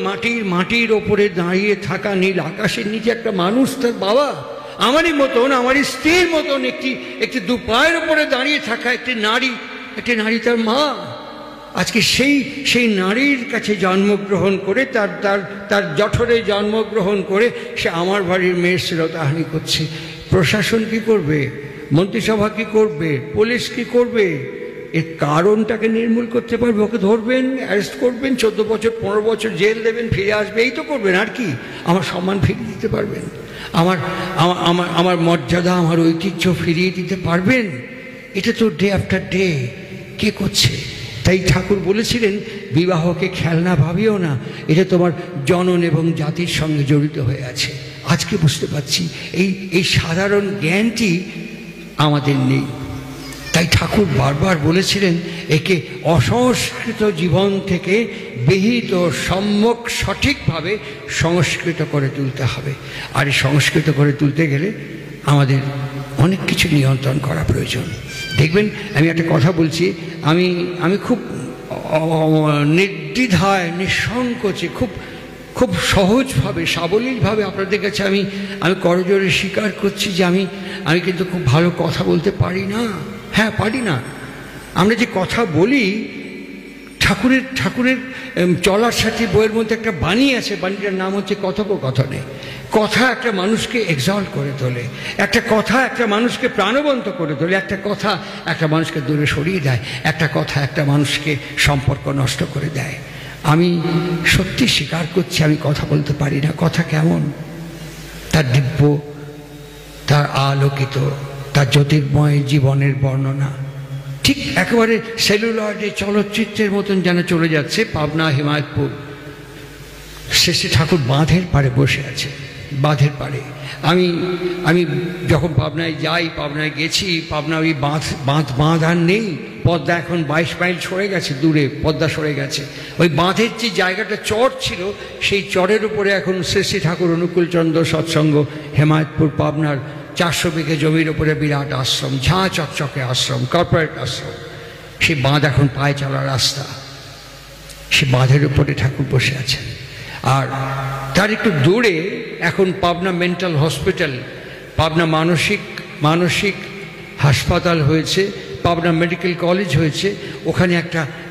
মাটির ওপরে দাঁড়িয়ে থাকা, নীল আকাশের নিচে একটা মানুষ, তার বাবা, আমারই মতন, আমার স্ত্রীর মতন একটি 2 পায়ের ওপরে দাঁড়িয়ে থাকা একটি নারী তার মা। আজকে সেই নারীর কাছে জন্মগ্রহণ করে, তার জঠরে জন্মগ্রহণ করে সে আমার বাড়ির মেয়ের শ্লীলতাহানি করছে। প্রশাসন কি করবে? মন্ত্রিসভা কি করবে? পুলিশ কি করবে? এর কারণটাকে নির্মূল করতে পারবে? ওকে ধরবেন, অ্যারেস্ট করবেন, 14 বছর 15 বছর জেল দেবেন, ফিরে আসবে, এই তো করবেন। আর কি? আমার সম্মান ফিরিয়ে দিতে পারবেন? আমার মর্যাদা, আমার ঐতিহ্য ফিরিয়ে দিতে পারবেন? এটা তো ডে আফটার ডে কে করছে? তাই ঠাকুর বলেছিলেন বিবাহকে খেলনা ভাবিও না, এটা তোমার জনন এবং জাতির সঙ্গে জড়িত হয়ে আছে। আজকে বুঝতে পারছি এই সাধারণ জ্ঞানটি আমাদের নেই। তাই ঠাকুর বারবার বলেছিলেন একে অসংস্কৃত জীবন থেকে বিহিত, সম্যক সঠিকভাবে সংস্কৃত করে তুলতে হবে। আর এই সংস্কৃত করে তুলতে গেলে আমাদের অনেক কিছু নিয়ন্ত্রণ করা প্রয়োজন। দেখবেন, আমি একটা কথা বলছি, আমি খুব নির্দ্বিধায়, নিঃসংকোচে, খুব খুব সহজভাবে সাবলীলভাবে আপনাদের কাছে আমি করজোরে স্বীকার করছি যে আমি কিন্তু খুব ভালো কথা বলতে পারি না। হ্যাঁ, পারি না। আমরা যে কথা বলি, ঠাকুরের চলার সাথে বইয়ের মধ্যে একটা বাণী আছে, বাণীটার নাম হচ্ছে কথোপকথনে। কথা একটা মানুষকে এক্সল্ট করে তোলে, একটা কথা একটা মানুষকে প্রাণবন্ত করে তোলে, একটা কথা একটা মানুষকে দূরে সরিয়ে দেয়, একটা কথা একটা মানুষকে সম্পর্ক নষ্ট করে দেয়। আমি সত্যি স্বীকার করছি আমি কথা বলতে পারি না। কথা কেমন, তার দিব্য, তার আলোকিত, তার জ্যোতির্ময় জীবনের বর্ণনা ঠিক একেবারে সেলুলয়েডে চলচ্চিত্রের মতন যেন চলে যাচ্ছে। পাবনা হিমায়তপুর শেষে ঠাকুর বাঁধের পাড়ে বসে আছে, বাঁধের পাড়ে। আমি যখন পাবনায় যাই, পাবনায় গেছি, পাবনা ওই বাঁধ আর নেই। পদ্মা এখন 22 মাইল সরে গেছে, দূরে পদ্মা সরে গেছে। ওই বাঁধের যে জায়গাটা চর ছিল, সেই চরের উপরে এখন শ্রী ঠাকুর অনুকূলচন্দ্র সৎসঙ্গ হেমায়তপুর পাবনার 400 বিঘে জমির উপরে বিরাট আশ্রম, ঝাঁ চকচকে আশ্রম, কর্পোরেট আশ্রম। সেই বাঁধ এখন পায়ে চলার রাস্তা। সে বাঁধের উপরে ঠাকুর বসে আছেন। আর তার একটু দূরে এখন পাবনা মেন্টাল হসপিটাল, পাবনা মানসিক হাসপাতাল হয়েছে, পাবনা মেডিকেল কলেজ হয়েছে। ওখানে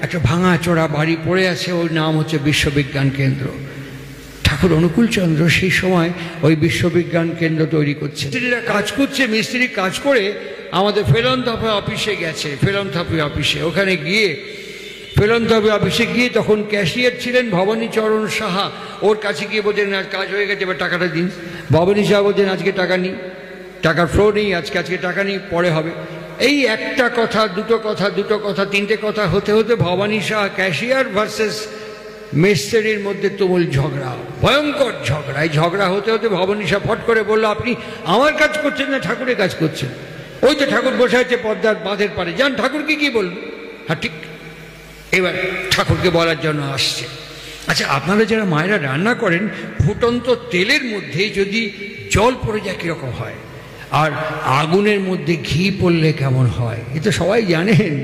একটা ভাঙাচোরা বাড়ি পড়ে আছে, ওর নাম হচ্ছে বিশ্ববিজ্ঞান কেন্দ্র। ঠাকুর অনুকূলচন্দ্র সেই সময় ওই বিশ্ববিজ্ঞান কেন্দ্র তৈরি করছে। মিস্ত্রিরা কাজ করছে, মিস্ত্রি কাজ করে আমাদের ফিলান্থ্রপি অফিসে গেছে। ফিলান্থ্রপি অফিসে ওখানে গিয়ে ফিলান্থ্রপি অফিসে গিয়ে তখন ক্যাশিয়ার ছিলেন ভবানীচরণ সাহা। ওর কাছে গিয়ে বলছেন কাজ হয়ে গেছে, এবার টাকাটা দিন। ভবানী সাহা বলছেন আজকে টাকা নেই, টাকার ফ্লো নেই, আজকে টাকা নেই, পরে হবে। এই একটা কথা, দুটো কথা, তিনটে কথা হতে হতে ভবানী সাহা ক্যাশিয়ার ভার্সেস মিস্ত্রির মধ্যে তুমুল ঝগড়া, ভয়ঙ্কর ঝগড়া। এই ঝগড়া হতে হতে ভবানী সাহা ফট করে বললো, আপনি আমার কাজ করছেন না ঠাকুরের কাজ করছেন? ওই তো ঠাকুর বসে আছে পদ্মার বাঁধের পারে, যান ঠাকুরকে কি বলবো। হ্যাঁ ঠিক। এবার ঠাকুরকে বলার জন্য আসছে। আচ্ছা, আপনারা যারা মায়েরা রান্না করেন, ফুটন্ত তেলের মধ্যে যদি জল পড়ে যায় কীরকম হয়, আর আগুনের মধ্যে ঘি পড়লে কেমন হয়, এ তো সবাই জানেন।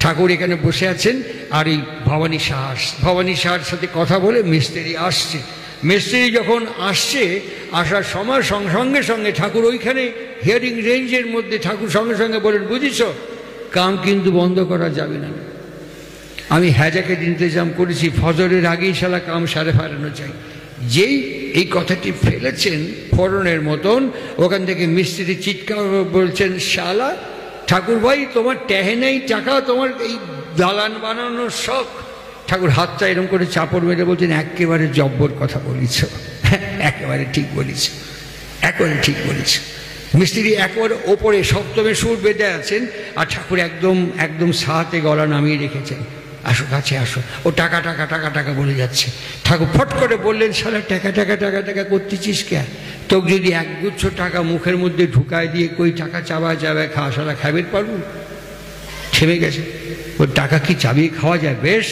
ঠাকুর এখানে বসে আছেন, আর এই ভবানী সাহার সাথে কথা বলে মিস্ত্রি আসছে। মিস্ত্রি যখন আসছে, আসার সময় সঙ্গে সঙ্গে ঠাকুর ওইখানে হিয়ারিং রেঞ্জের মধ্যে ঠাকুর সঙ্গে সঙ্গে বলেন, বুঝিস কাম কিন্তু বন্ধ করা যাবে না। আমি হ্যাজাকের ইন্তজাম করেছি, ফজরের আগেই শালা কাম সারে ফেরানো চাই। যেই এই কথাটি ফেলেছেন ফোড়নের মতন, ওখান থেকে মিস্ত্রি চিৎকার বলছেন, শালা ঠাকুর ভাই তোমার ট্যাহে নেই টাকা, তোমার এই দালান বানানোর শখ। ঠাকুর হাতটা এরকম করে চাপড় মেরে বলছেন, একেবারে জব্বর কথা বলিছ, একেবারে ঠিক বলিছ, একেবারে ঠিক বলিছ। মিস্ত্রি একবার ওপরে সপ্তমে সুর বেঁধে আছেন, আর ঠাকুর একদম সাহাতে গলা নামিয়ে রেখেছেন, আসো কাছে আসো। ও টাকা টাকা টাকা টাকা বলে যাচ্ছে। ঠাকুর ফট করে বললেন, শালা টাকা টাকা টাকা টাকা করতেছিস কে? তোকে যদি একগুচ্ছ টাকা মুখের মধ্যে ঢুকায় দিয়ে কই টাকা চাবা যাবে খাওয়া, শালা খাবের পারবো? থেমে গেছে। ওর টাকা কি চাবিয়ে খাওয়া যায়? বেশ,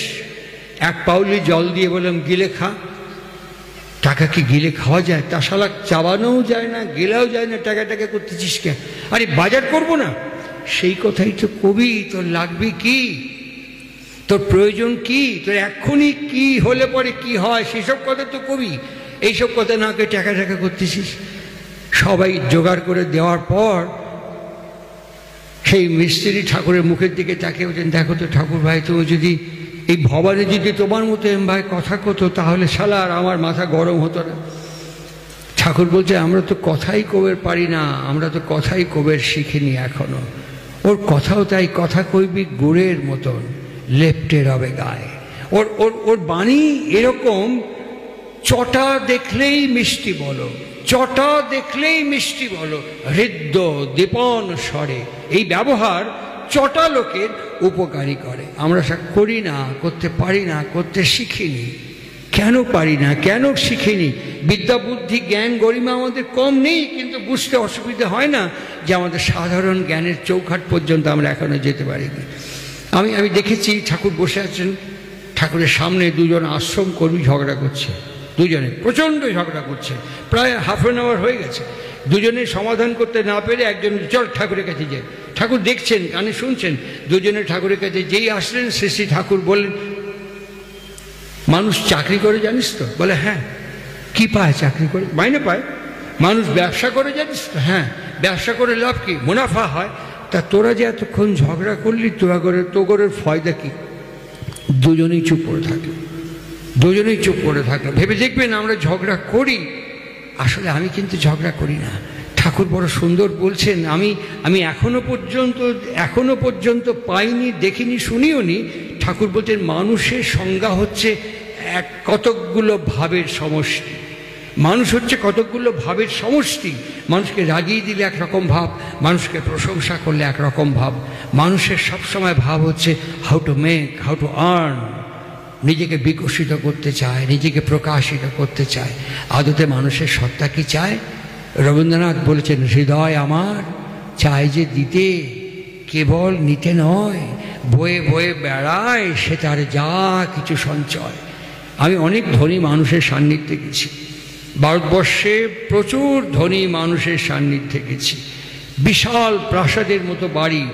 এক পাউলি জল দিয়ে বললাম গিলে খা। টাকা কি গিলে খাওয়া যায়? তা শালা চাবানোও যায় না, গিলাও যায় না, টাকা টাকা করতেছিস কে? আরে বাজার করবো না? সেই কথাই তো কবি। তোর লাগবে কি? তোর প্রয়োজন কি? তোর এক্ষুনি কি হলে পরে কি হয় সেসব কথা তো কবি। এইসব কথা না কে টাকা টাকা করতেছিস। সবাই জোগাড় করে দেওয়ার পর সেই মিস্ত্রি ঠাকুরের মুখের দিকে তাকিয়ে বলছেন, দেখো তো ঠাকুর ভাই, তুমি যদি এই ভবানী যদি তোমার মতো এম ভাই কথা কতো, তাহলে শালা আর আমার মাথা গরম হতো না। ঠাকুর বলছে, আমরা তো কথাই কবের পারি না, আমরা তো কথাই কবের শিখিনি এখনো। ওর কথাও তাই, কথা কইবি গুড়ের মতন, লেপ্টে রবে গায়ে। ওর বাণী এরকম, চটা দেখলেই মিষ্টি বলো, চটা দেখলেই মিষ্টি বলো, হৃদ্য দীপন স্বরে। এই ব্যবহার চটা লোকের উপকারী করে। আমরা করি না, করতে পারি না, করতে শিখিনি। কেন পারি না, কেন শিখিনি? বিদ্যা বুদ্ধি জ্ঞান গরিমা আমাদের কম নেই, কিন্তু বুঝতে অসুবিধা হয় না যে আমাদের সাধারণ জ্ঞানের চৌখাট পর্যন্ত আমরা এখনো যেতে পারিনি। আমি দেখেছি ঠাকুর বসে আছেন, ঠাকুরের সামনে দুজন আশ্রম কর্মী ঝগড়া করছে, দুজনে প্রচণ্ড ঝগড়া করছে, প্রায় হাফ অ্যান আওয়ার হয়ে গেছে। দুজনে সমাধান করতে না পেরে একজন, চল ঠাকুরের কাছে যাই। ঠাকুর দেখছেন, কানে শুনছেন। দুজনে ঠাকুরের কাছে যেই আসলেন, শ্রী ঠাকুর বললেন, মানুষ চাকরি করে জানিস তো? বলে হ্যাঁ। কি পায় চাকরি করে? মাইনে পায়। মানুষ ব্যবসা করে জানিস তো? হ্যাঁ। ব্যবসা করে লাভ কি? মুনাফা হয়। তা তোরা যে এতক্ষণ ঝগড়া করলি, তোগরের ফয়দা কি? দুজনেই চুপ করে থাকলো, দুজনেই চুপ করে থাকলো। ভেবে দেখবেন আমরা ঝগড়া করি, আসলে আমি কিন্তু ঝগড়া করি না। ঠাকুর বড় সুন্দর বলছেন, আমি এখনো পর্যন্ত পাইনি, দেখিনি, শুনিও নি। ঠাকুর বলছেন মানুষের সংজ্ঞা হচ্ছে কতকগুলো ভাবের সমষ্টি। মানুষ হচ্ছে কতকগুলো ভাবের সমষ্টি। মানুষকে রাগিয়ে দিলে একরকম ভাব, মানুষকে প্রশংসা করলে একরকম ভাব। মানুষের সবসময় ভাব হচ্ছে how to make, how to earn. নিজেকে বিকশিত করতে চায়, নিজেকে প্রকাশিত করতে চায়। আদতে মানুষের সত্তা কি চায়? রবীন্দ্রনাথ বলেছেন, হৃদয় আমার চায় যে দিতে, কেবল নিতে নয়, বয়ে বয়ে বেড়ায় সে তার যা কিছু সঞ্চয়। আমি অনেক ধনী মানুষের সান্নিধ্যে গেছি, ভারতবর্ষে প্রচুর ধনী মানুষের সান্নিধ্যে গেছি। বিশাল প্রাসাদের মতো বাড়ি।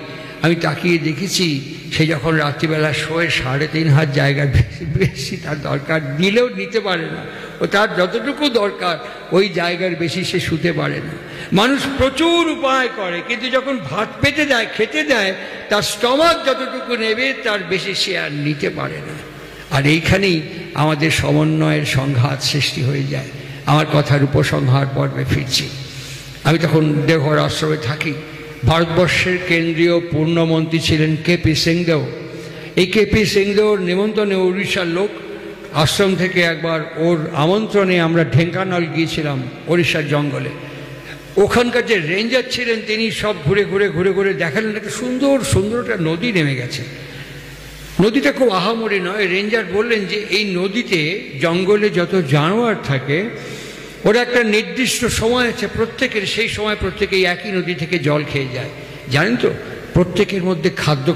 আমি তাকিয়ে দেখেছি, সে যখন রাত্রিবেলা শোয়ে 3.5 জায়গার বেশি তার দরকার, দিলেও নিতে পারে না। ও তার যতটুকু দরকার ওই জায়গার বেশি সে শুতে পারে না। মানুষ প্রচুর উপায় করে, কিন্তু যখন ভাত পেতে দেয়, খেতে দেয়, তার স্টমাক যতটুকু নেবে তার বেশি সে আর নিতে পারে না। আর এইখানেই আমাদের সমন্বয়ের সংঘাত সৃষ্টি হয়ে যায়। আমার কথার উপসংহার পর্বে ফিরছি। আমি তখন দেওঘর আশ্রমে থাকি। ভারতবর্ষের কেন্দ্রীয় পূর্ণমন্ত্রী ছিলেন কেপি সিংদেও। এই কেপি সিংদেওর নিমন্ত্রণে উড়িষ্যার লোক, আশ্রম থেকে একবার ওর আমন্ত্রণে আমরা ঢেঙ্কানাল গিয়েছিলাম, উড়িষ্যার জঙ্গলে। ওখানকার যে রেঞ্জার ছিলেন তিনি সব ঘুরে ঘুরে দেখালেন একটা সুন্দর একটা নদী নেমে গেছে। নদীটা খুব আহামরি নয়। রেঞ্জার বললেন যে এই নদীতে জঙ্গলে যত জানোয়ার থাকে ওরা একটা নির্দিষ্ট সময় আছে প্রত্যেকের, সেই সময় প্রত্যেকে একই নদী থেকে জল খেয়ে যায়। জানেন তো, প্রত্যেকের মধ্যে খাদ্য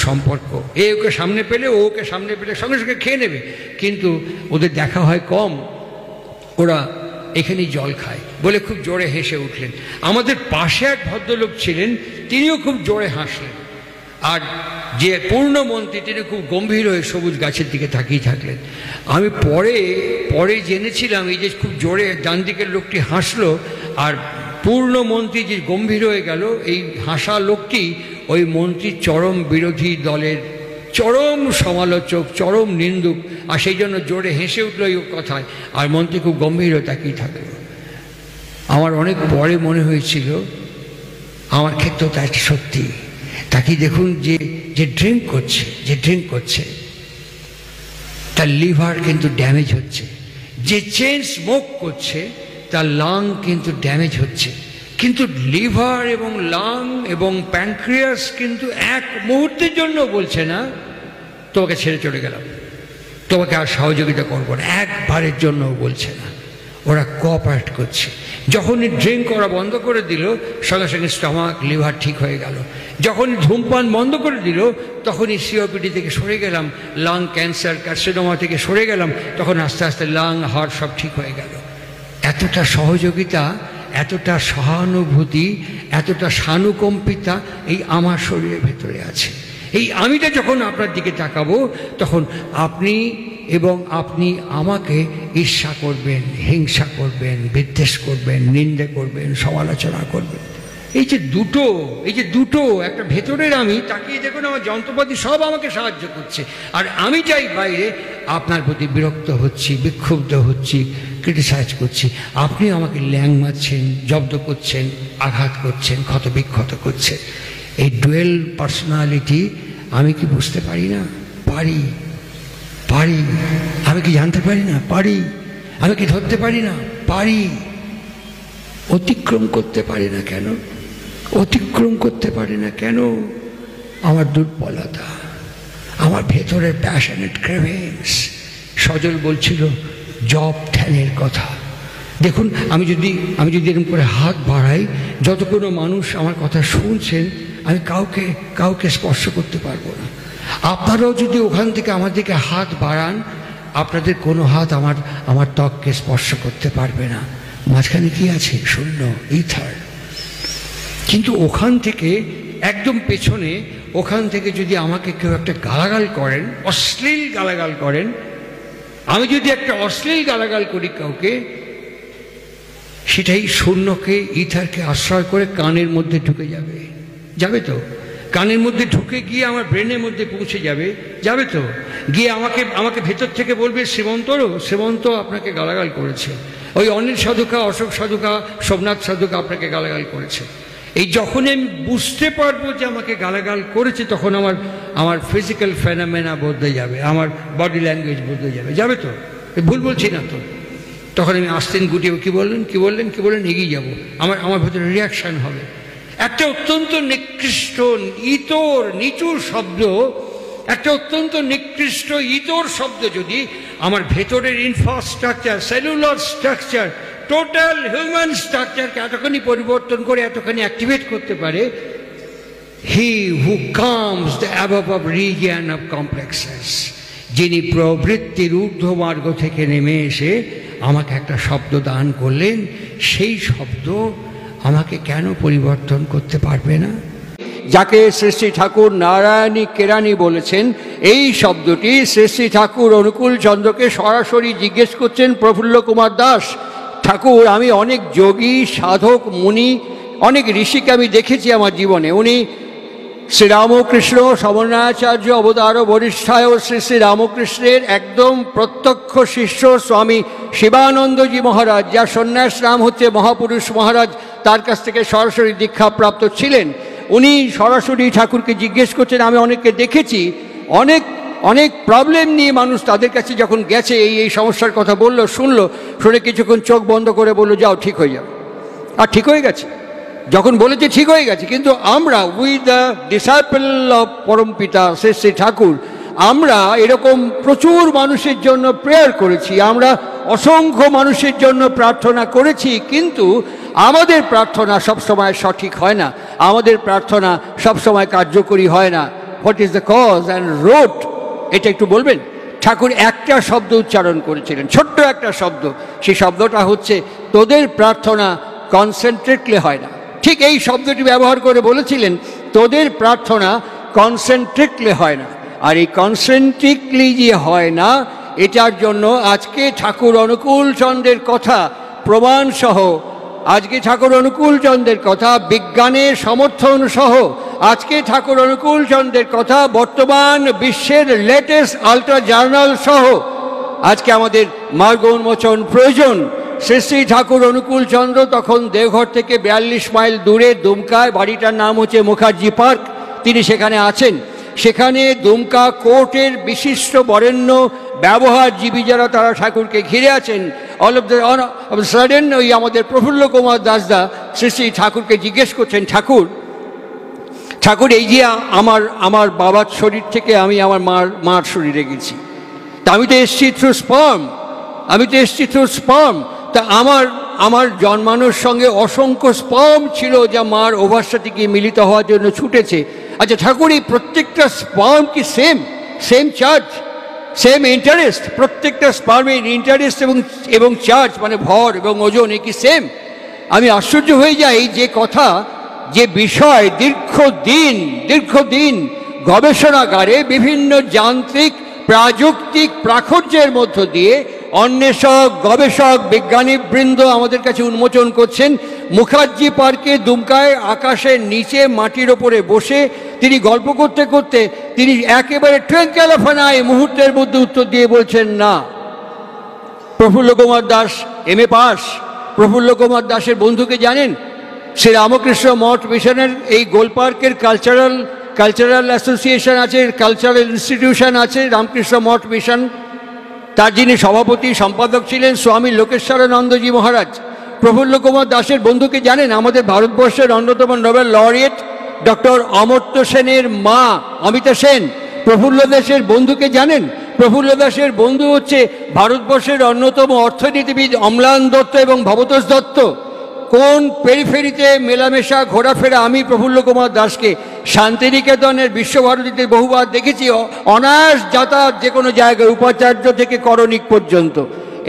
সম্পর্ক। ওকে সামনে পেলে ও ওকে সামনে পেলে সঙ্গে সঙ্গে খেয়ে নেবে, কিন্তু ওদের দেখা হয় কম, ওরা এখানেই জল খায় বলে খুব জোরে হেসে উঠলেন। আমাদের পাশে এক ভদ্রলোক ছিলেন, তিনিও খুব জোরে হাসলেন। আর যে পূর্ণমন্ত্রী তিনি খুব গম্ভীর হয়ে সবুজ গাছের দিকে তাকিয়ে থাকলেন। আমি পরে জেনেছিলাম এই যে খুব জোরে ডান দিকের লোকটি হাসলো আর পূর্ণমন্ত্রী যে গম্ভীর হয়ে গেল, এই হাসা লোকটি ওই মন্ত্রীর চরম বিরোধী দলের চরম সমালোচক, চরম নিন্দুক। আর সেই জন্য জোরে হেসে উঠল এই কথায়, আর মন্ত্রী খুব গম্ভীর হয়ে তাকিয়ে থাকলো। আমার অনেক পরে মনে হয়েছিল আমার ক্ষেত্রেও তা সত্যি। তাকে দেখুন যে ড্রিঙ্ক করছে তার লিভার কিন্তু ড্যামেজ হচ্ছে, যে চেইন স্মোক করছে তার লাং কিন্তু ড্যামেজ হচ্ছে। কিন্তু লিভার এবং লাং এবং প্যানক্রিয়াস কিন্তু এক মুহূর্তের জন্য বলছে না তোমাকে ছেড়ে চলে গেলাম, তোমাকে আর সহযোগিতা করবো না, একবারের জন্য বলছে না। ওরা কোঅপারেট করছে। যখনই ড্রিঙ্ক করা বন্ধ করে দিল সঙ্গে সঙ্গে স্টমাক, লিভার ঠিক হয়ে গেল। যখনই ধূমপান বন্ধ করে দিল তখনই সিওপিডি থেকে সরে গেলাম, লাং ক্যান্সার, কার্সিনোমা থেকে সরে গেলাম, তখন আস্তে আস্তে লাং, হার্ট সব ঠিক হয়ে গেল। এতটা সহযোগিতা, এতটা সহানুভূতি, এতটা সানুকম্পিতা এই আমার শরীরের ভেতরে আছে। এই আমিটা যখন আপনার দিকে তাকাবো তখন আপনি আমাকে ঈর্ষা করবেন, হিংসা করবেন, বিদ্বেষ করবেন, নিন্দে করবেন, সমালোচনা করবেন। এই যে দুটো একটা ভেতরের আমি, তাকিয়ে দেখুন আমার যন্ত্রপাতি সব আমাকে সাহায্য করছে, আর আমি চাই বাইরে আপনার প্রতি বিরক্ত হচ্ছি, বিক্ষুব্ধ হচ্ছি, ক্রিটিসাইজ করছি। আপনি আমাকে ল্যাং মারছেন, জব্দ করছেন, আঘাত করছেন, ক্ষতবিক্ষত করছেন। এই ডুয়েল পার্সোনালিটি আমি কি বুঝতে পারি না? পারি। আমি কি জানতে পারি না? পারি। আমি কি ধরতে পারি না? পারি। অতিক্রম করতে পারি না কেন? আমার দুর্বলতা, আমার ভেতরের প্যাশনেট ক্রেভিংস। সজল বলছিল জব ধ্যানের কথা। দেখুন আমি যদি এরকম করে হাত বাড়াই, যত কোনো মানুষ আমার কথা শুনছেন, আমি কাউকে স্পর্শ করতে পারবো না। আপনারাও যদি ওখান থেকে আমার দিকে হাত বাড়ান, আপনাদের কোনো হাত আমার ত্বককে স্পর্শ করতে পারবে না। মাঝখানে কি আছে? শূন্য, ইথার। কিন্তু ওখান থেকে একদম পেছনে, ওখান থেকে যদি আমাকে কেউ একটা গালাগাল করেন, অশ্লীল গালাগাল করেন, আমি যদি একটা অশ্লীল গালাগাল করি কাউকে, সেটাই শূন্যকে ইথারকে আশ্রয় করে কানের মধ্যে ঢুকে যাবে, যাবে তো? কানের মধ্যে ঢুকে গিয়ে আমার ব্রেনের মধ্যে পৌঁছে যাবে, যাবে তো? গিয়ে আমাকে ভেতর থেকে বলবে শ্রীমন্ত আপনাকে গালাগাল করেছে, ওই অনিল সাধুকা, অশোক সাধুকা, সোমনাথ সাধুকা আপনাকে গালাগাল করেছে। এই যখনই আমি বুঝতে পারবো যে আমাকে গালাগাল করেছে, তখন আমার ফিজিক্যাল ফেনোমেনা বদলে যাবে, আমার বডি ল্যাঙ্গুয়েজ বদলে যাবে, যাবে তো? ভুল বলছি না তো? তখন আমি আস্তেন গুটিয়ে কি বললেন এগিয়ে যাব, আমার ভেতরে রিয়াকশান হবে। একটা অত্যন্ত নিকৃষ্ট নিচুর শব্দ, একটা অত্যন্ত নিকৃষ্ট ইতর শব্দ যদি আমার ভেতরের infrastructure, cellular structure, total human স্ট্রাকচারকে এতখানি পরিবর্তন করে এতখানি অ্যাক্টিভেট করতে পারে, he who comes the above of region of complexes, যিনি প্রবৃত্তির ঊর্ধ্বমার্গ থেকে নেমে এসে আমাকে একটা শব্দ দান করলেন, সেই শব্দ আমাকে কেন পরিবর্তন করতে পারবে না? যাকে শ্রী শ্রী ঠাকুর নারায়ণী কেরানি বলেছেন, এই শব্দটি শ্রী শ্রী ঠাকুর অনুকূল চন্দ্রকে সরাসরি জিজ্ঞেস করছেন প্রফুল্ল কুমার দাস। ঠাকুর, আমি অনেক যোগী, সাধক, মুনি, অনেক ঋষিকে আমি দেখেছি আমার জীবনে। উনি শ্রীরামকৃষ্ণ সমন্বয়াচার্য অবতার বরিষ্ঠায় শ্রী শ্রী রামকৃষ্ণের একদম প্রত্যক্ষ শিষ্য স্বামী শিবানন্দজি মহারাজ, যার সন্ন্যাস নাম হচ্ছে মহাপুরুষ মহারাজ, তার কাছ থেকে সরাসরি দীক্ষাপ্রাপ্ত ছিলেন। উনি সরাসরি ঠাকুরকে জিজ্ঞেস করছেন। আমি অনেককে দেখেছি, অনেক প্রবলেম নিয়ে মানুষ তাদের কাছে যখন গেছে, এই সমস্যার কথা বললো, শুনে কিছুক্ষণ চোখ বন্ধ করে বললো যাও ঠিক হয়ে যাও, আর ঠিক হয়ে গেছে। যখন বলেছে ঠিক হয়ে গেছে, কিন্তু আমরা উইথ দ্য ডিসাইপল অফ পরমপিতা শ্রী শ্রী ঠাকুর, আমরা এরকম প্রচুর মানুষের জন্য প্রেয়ার করেছি, আমরা অসংখ্য মানুষের জন্য প্রার্থনা করেছি, কিন্তু আমাদের প্রার্থনা সবসময় সঠিক হয় না, আমাদের প্রার্থনা সবসময় কার্যকরী হয় না। What is the cause and root, এটা একটু বলবেন? ঠাকুর একটা শব্দ উচ্চারণ করেছিলেন, ছোট্ট একটা শব্দ, সেই শব্দটা হচ্ছে তোদের প্রার্থনা কনসেন্ট্রেটলি হয় না। ঠিক এই শব্দটি ব্যবহার করে বলেছিলেন তোদের প্রার্থনা কনসেন্ট্রেটলি হয় না। আর এই কনসেন্ট্রিকলি যে হয় না, এটার জন্য আজকে ঠাকুর অনুকূল চন্দ্রের কথা প্রমাণ সহ, আজকে ঠাকুর অনুকূল চন্দ্রের কথা বিজ্ঞানের সমর্থন সহ, আজকে ঠাকুর অনুকূল চন্দ্রের কথা বর্তমান বিশ্বের লেটেস্ট আল্ট্রা জার্নাল সহ আজকে আমাদের মার্গ উন্মোচন প্রয়োজন। শ্রী শ্রী ঠাকুর অনুকূল চন্দ্র তখন দেওঘর থেকে 42 মাইল দূরে দুমকায়, বাড়িটার নাম হচ্ছে মুখার্জি পার্ক, তিনি সেখানে আছেন। সেখানে দুমকা কোর্টের বিশিষ্ট বরেণ্য ব্যবহারজীবী যারা, তারা ঠাকুরকে ঘিরে আছেন। অল অফ দ্য সাডেন ওই আমাদের প্রফুল্ল কুমার দাসদা শ্রী শ্রী ঠাকুরকে জিজ্ঞেস করছেন, ঠাকুর এই যে আমার বাবার শরীর থেকে আমি আমার মার শরীরে গেছি, তা আমি তো এসছি থ্রু স্পার্ম, তা আমার জন্মানোর সঙ্গে অসংখ্য স্পার্ম ছিল যা মার ওভারসাথে গিয়ে মিলিত হওয়ার জন্য ছুটেছে। আচ্ছা ঠাকুর, এই প্রত্যেকটা স্পার্ম কি সেম চার্জ, সেম ইন্টারেস্ট? প্রত্যেকটা স্পার্মের ইন্টারেস্ট এবং চার্জ মানে ভর এবং ওজন এ কি সেম? আমি আশ্চর্য হয়ে যাই যে কথা, যে বিষয় দীর্ঘদিন গবেষণাগারে বিভিন্ন যান্ত্রিক প্রাযুক্তিক প্রাচুর্যের মধ্য দিয়ে অন্বেষক, গবেষক, বিজ্ঞানীবৃন্দ আমাদের কাছে উন্মোচন করছেন। মুখার্জি পার্কে দুমকায় আকাশের নিচে মাটির ওপরে বসে তিনি গল্প করতে করতে তিনি একেবারে টুইঙ্কেল অফ অ্যান আই মুহূর্তের মধ্যে উত্তর দিয়ে বলছেন না। Prafulla Kumar Das MA pass. প্রফুল্ল কুমার দাসের বন্ধুকে জানেন? শ্রী রামকৃষ্ণ মঠ মিশনের এই গোলপার্কের কালচারাল অ্যাসোসিয়েশন আছে, কালচারাল ইনস্টিটিউশন আছে, রামকৃষ্ণ মঠ মিশন, তার যিনি সভাপতি সম্পাদক ছিলেন স্বামী লোকেশ্বরানন্দজি মহারাজ। প্রফুল্ল কুমার দাসের বন্ধুকে জানেন? আমাদের ভারতবর্ষের অন্যতম নোবেল লরিয়েট ডক্টর অমর্ত্য সেনের মা অমিতা সেন। প্রফুল্ল দাসের বন্ধুকে জানেন? প্রফুল্ল দাসের বন্ধু হচ্ছে ভারতবর্ষের অন্যতম অর্থনীতিবিদ অম্লান দত্ত এবং ভবতোষ দত্ত। কোন পেরিফেরিতে মেলামেশা ঘোরাফেরা! আমি প্রফুল্ল কুমার দাসকে শান্তিনিকেতনের বিশ্বভারতীতে বহুবার দেখেছি, অনায়াস যাতায়াত যে কোনো জায়গায়, উপাচার্য থেকে করণিক পর্যন্ত।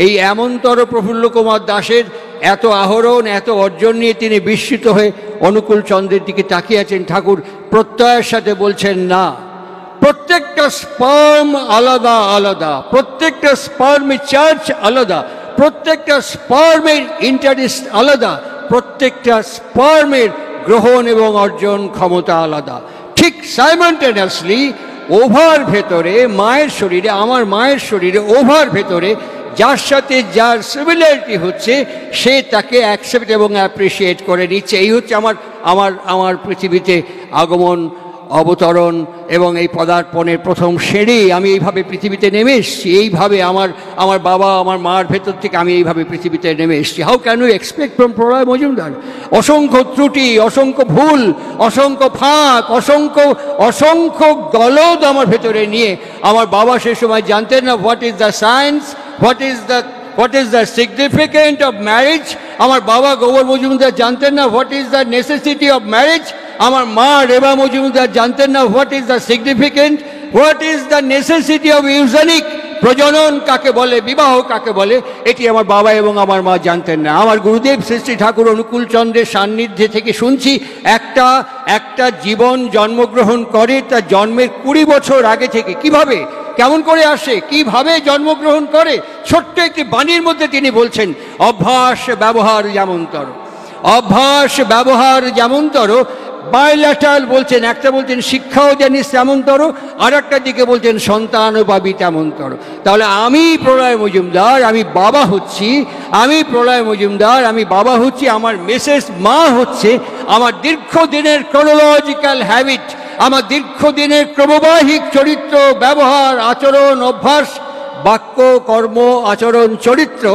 এই এমনতর প্রফুল্ল কুমার দাসের এত আহরণ, এত অর্জন নিয়ে তিনি বিস্মিত হয়ে অনুকূল চন্দ্রের দিকে তাকিয়ে আছেন। ঠাকুর প্রত্যয়ের সাথে বলছেন না, প্রত্যেকটা স্পার্ম আলাদা আলাদা, প্রত্যেকটা স্পার্মের চার্জ আলাদা, প্রত্যেকটা স্পার্মের ইন্টারেস্ট আলাদা, প্রত্যেকটা স্পার্মের গ্রহণ এবং অর্জন ক্ষমতা আলাদা। ঠিক সাইমালটেনিয়াসলি ওভার ভেতরে মায়ের শরীরে, আমার মায়ের শরীরে ওভার ভেতরে যার সাথে যার সিমিলারিটি হচ্ছে সে তাকে অ্যাকসেপ্ট এবং অ্যাপ্রিসিয়েট করে নিচ্ছে। এই হচ্ছে আমার আমার আমার পৃথিবীতে আগমন, অবতরণ এবং এই পদার্পণের প্রথম সিঁড়ি। আমি এইভাবে পৃথিবীতে নেমে এসেছি, এইভাবে আমার বাবা আমার মার ভেতর থেকে আমি এইভাবে পৃথিবীতে নেমে এসেছি। How can you expect from Pralay Majumdar? অসংখ্য ত্রুটি, অসংখ্য ভুল, অসংখ্য ফাঁক, অসংখ্য গলদ আমার ভেতরে নিয়ে আমার বাবা সে সময় জানতেন না what is the science, what is the significant of marriage. আমার বাবা গোবর মজুমদার জানতেন না what is the necessity of marriage. আমার মা রেবা মজুমদার জানতেন না what is the significant, what is the necessity of eugenic. প্রজনন কাকে বলে, বিবাহ কাকে বলে, এটি আমার বাবা এবং আমার মা জানতেন না। আমার গুরুদেব শ্রী শ্রী ঠাকুর অনুকূল চন্দ্রের সান্নিধ্যে থেকে শুনছি একটা জীবন জন্মগ্রহণ করে তার জন্মের 20 বছর আগে থেকে। কিভাবে, কেমন করে আসে, কিভাবে জন্মগ্রহণ করে, ছোট্ট একটি বাণীর মধ্যে তিনি বলছেন, অভ্যাস ব্যবহার যেমনতর, অভ্যাস ব্যবহার যেমনতর। বায়োল্যাটারাল বলছেন, একটা বলছেন শিক্ষাও জানিস তেমনতর, আর একটা দিকে বলছেন সন্তানও পাবি তেমনতর। তাহলে আমি প্রলয় মজুমদার, আমি বাবা হচ্ছি, আমি প্রলয় মজুমদার, আমি বাবা হচ্ছি, আমার মিসেস মা হচ্ছে আমার দীর্ঘদিনের ক্রোনোলজিক্যাল হ্যাবিট, আমার দীর্ঘদিনের ক্রমবাহিক চরিত্র, ব্যবহার, আচরণ, অভ্যাস, বাক্য, কর্ম, আচরণ, চরিত্র।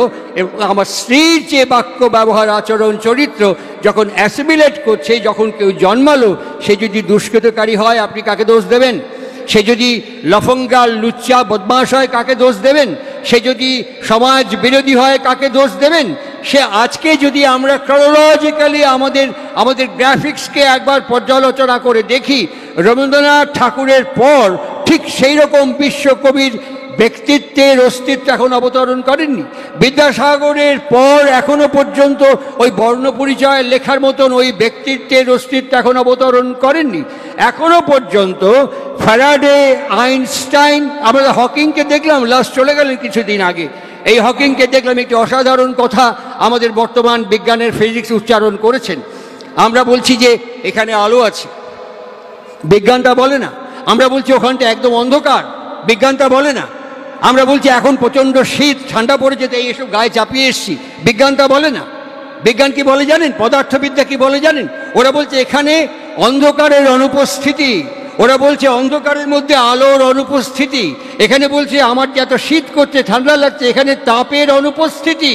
এবং আমার স্ত্রীর যে বাক্য, ব্যবহার, আচরণ, চরিত্র যখন অ্যাসিমিলেট করছে, যখন কেউ জন্মালো সে যদি দুষ্কৃতকারী হয় আপনি কাকে দোষ দেবেন? সে যদি লফঙ্গাল, লুচ্চা, বদমাশ হয় কাকে দোষ দেবেন? সে যদি সমাজ বিরোধী হয় কাকে দোষ দেবেন? সে আজকে যদি আমরা ক্রোনোলজিক্যালি আমাদের গ্রাফিক্সকে একবার পর্যালোচনা করে দেখি, রবীন্দ্রনাথ ঠাকুরের পর ঠিক সেই রকম বিশ্বকবির ব্যক্তিত্বের অস্তিত্ব এখন অবতরণ করেননি। বিদ্যাসাগরের পর এখনো পর্যন্ত ওই বর্ণপরিচয় লেখার মতন ওই ব্যক্তিত্বের অস্তিত্ব এখন অবতরণ করেননি। এখনো পর্যন্ত ফ্যারাডে, আইনস্টাইন, আমরা হকিংকে দেখলাম, লাস্ট চলে গেলেন কিছুদিন আগে। এই হকিংকে দেখলাম একটি অসাধারণ কথা আমাদের বর্তমান বিজ্ঞানের ফিজিক্স উচ্চারণ করেছেন। আমরা বলছি যে এখানে আলো আছে, বিজ্ঞানটা বলে না। আমরা বলছি ওখানটা একদম অন্ধকার, বিজ্ঞানটা বলে না। আমরা বলছি এখন প্রচণ্ড শীত, ঠান্ডা পড়েছে, তাই এসব গায়ে চাপিয়ে এসছি, বিজ্ঞানটা বলে না। বিজ্ঞান কি বলে জানেন? পদার্থবিদ্যা কি বলে জানেন? ওরা বলছে এখানে অন্ধকারের অনুপস্থিতি, ওরা বলছে অন্ধকারের মধ্যে আলোর অনুপস্থিতি। এখানে বলছে আমার যে এত শীত করছে, ঠান্ডা লাগছে, এখানে তাপের অনুপস্থিতি।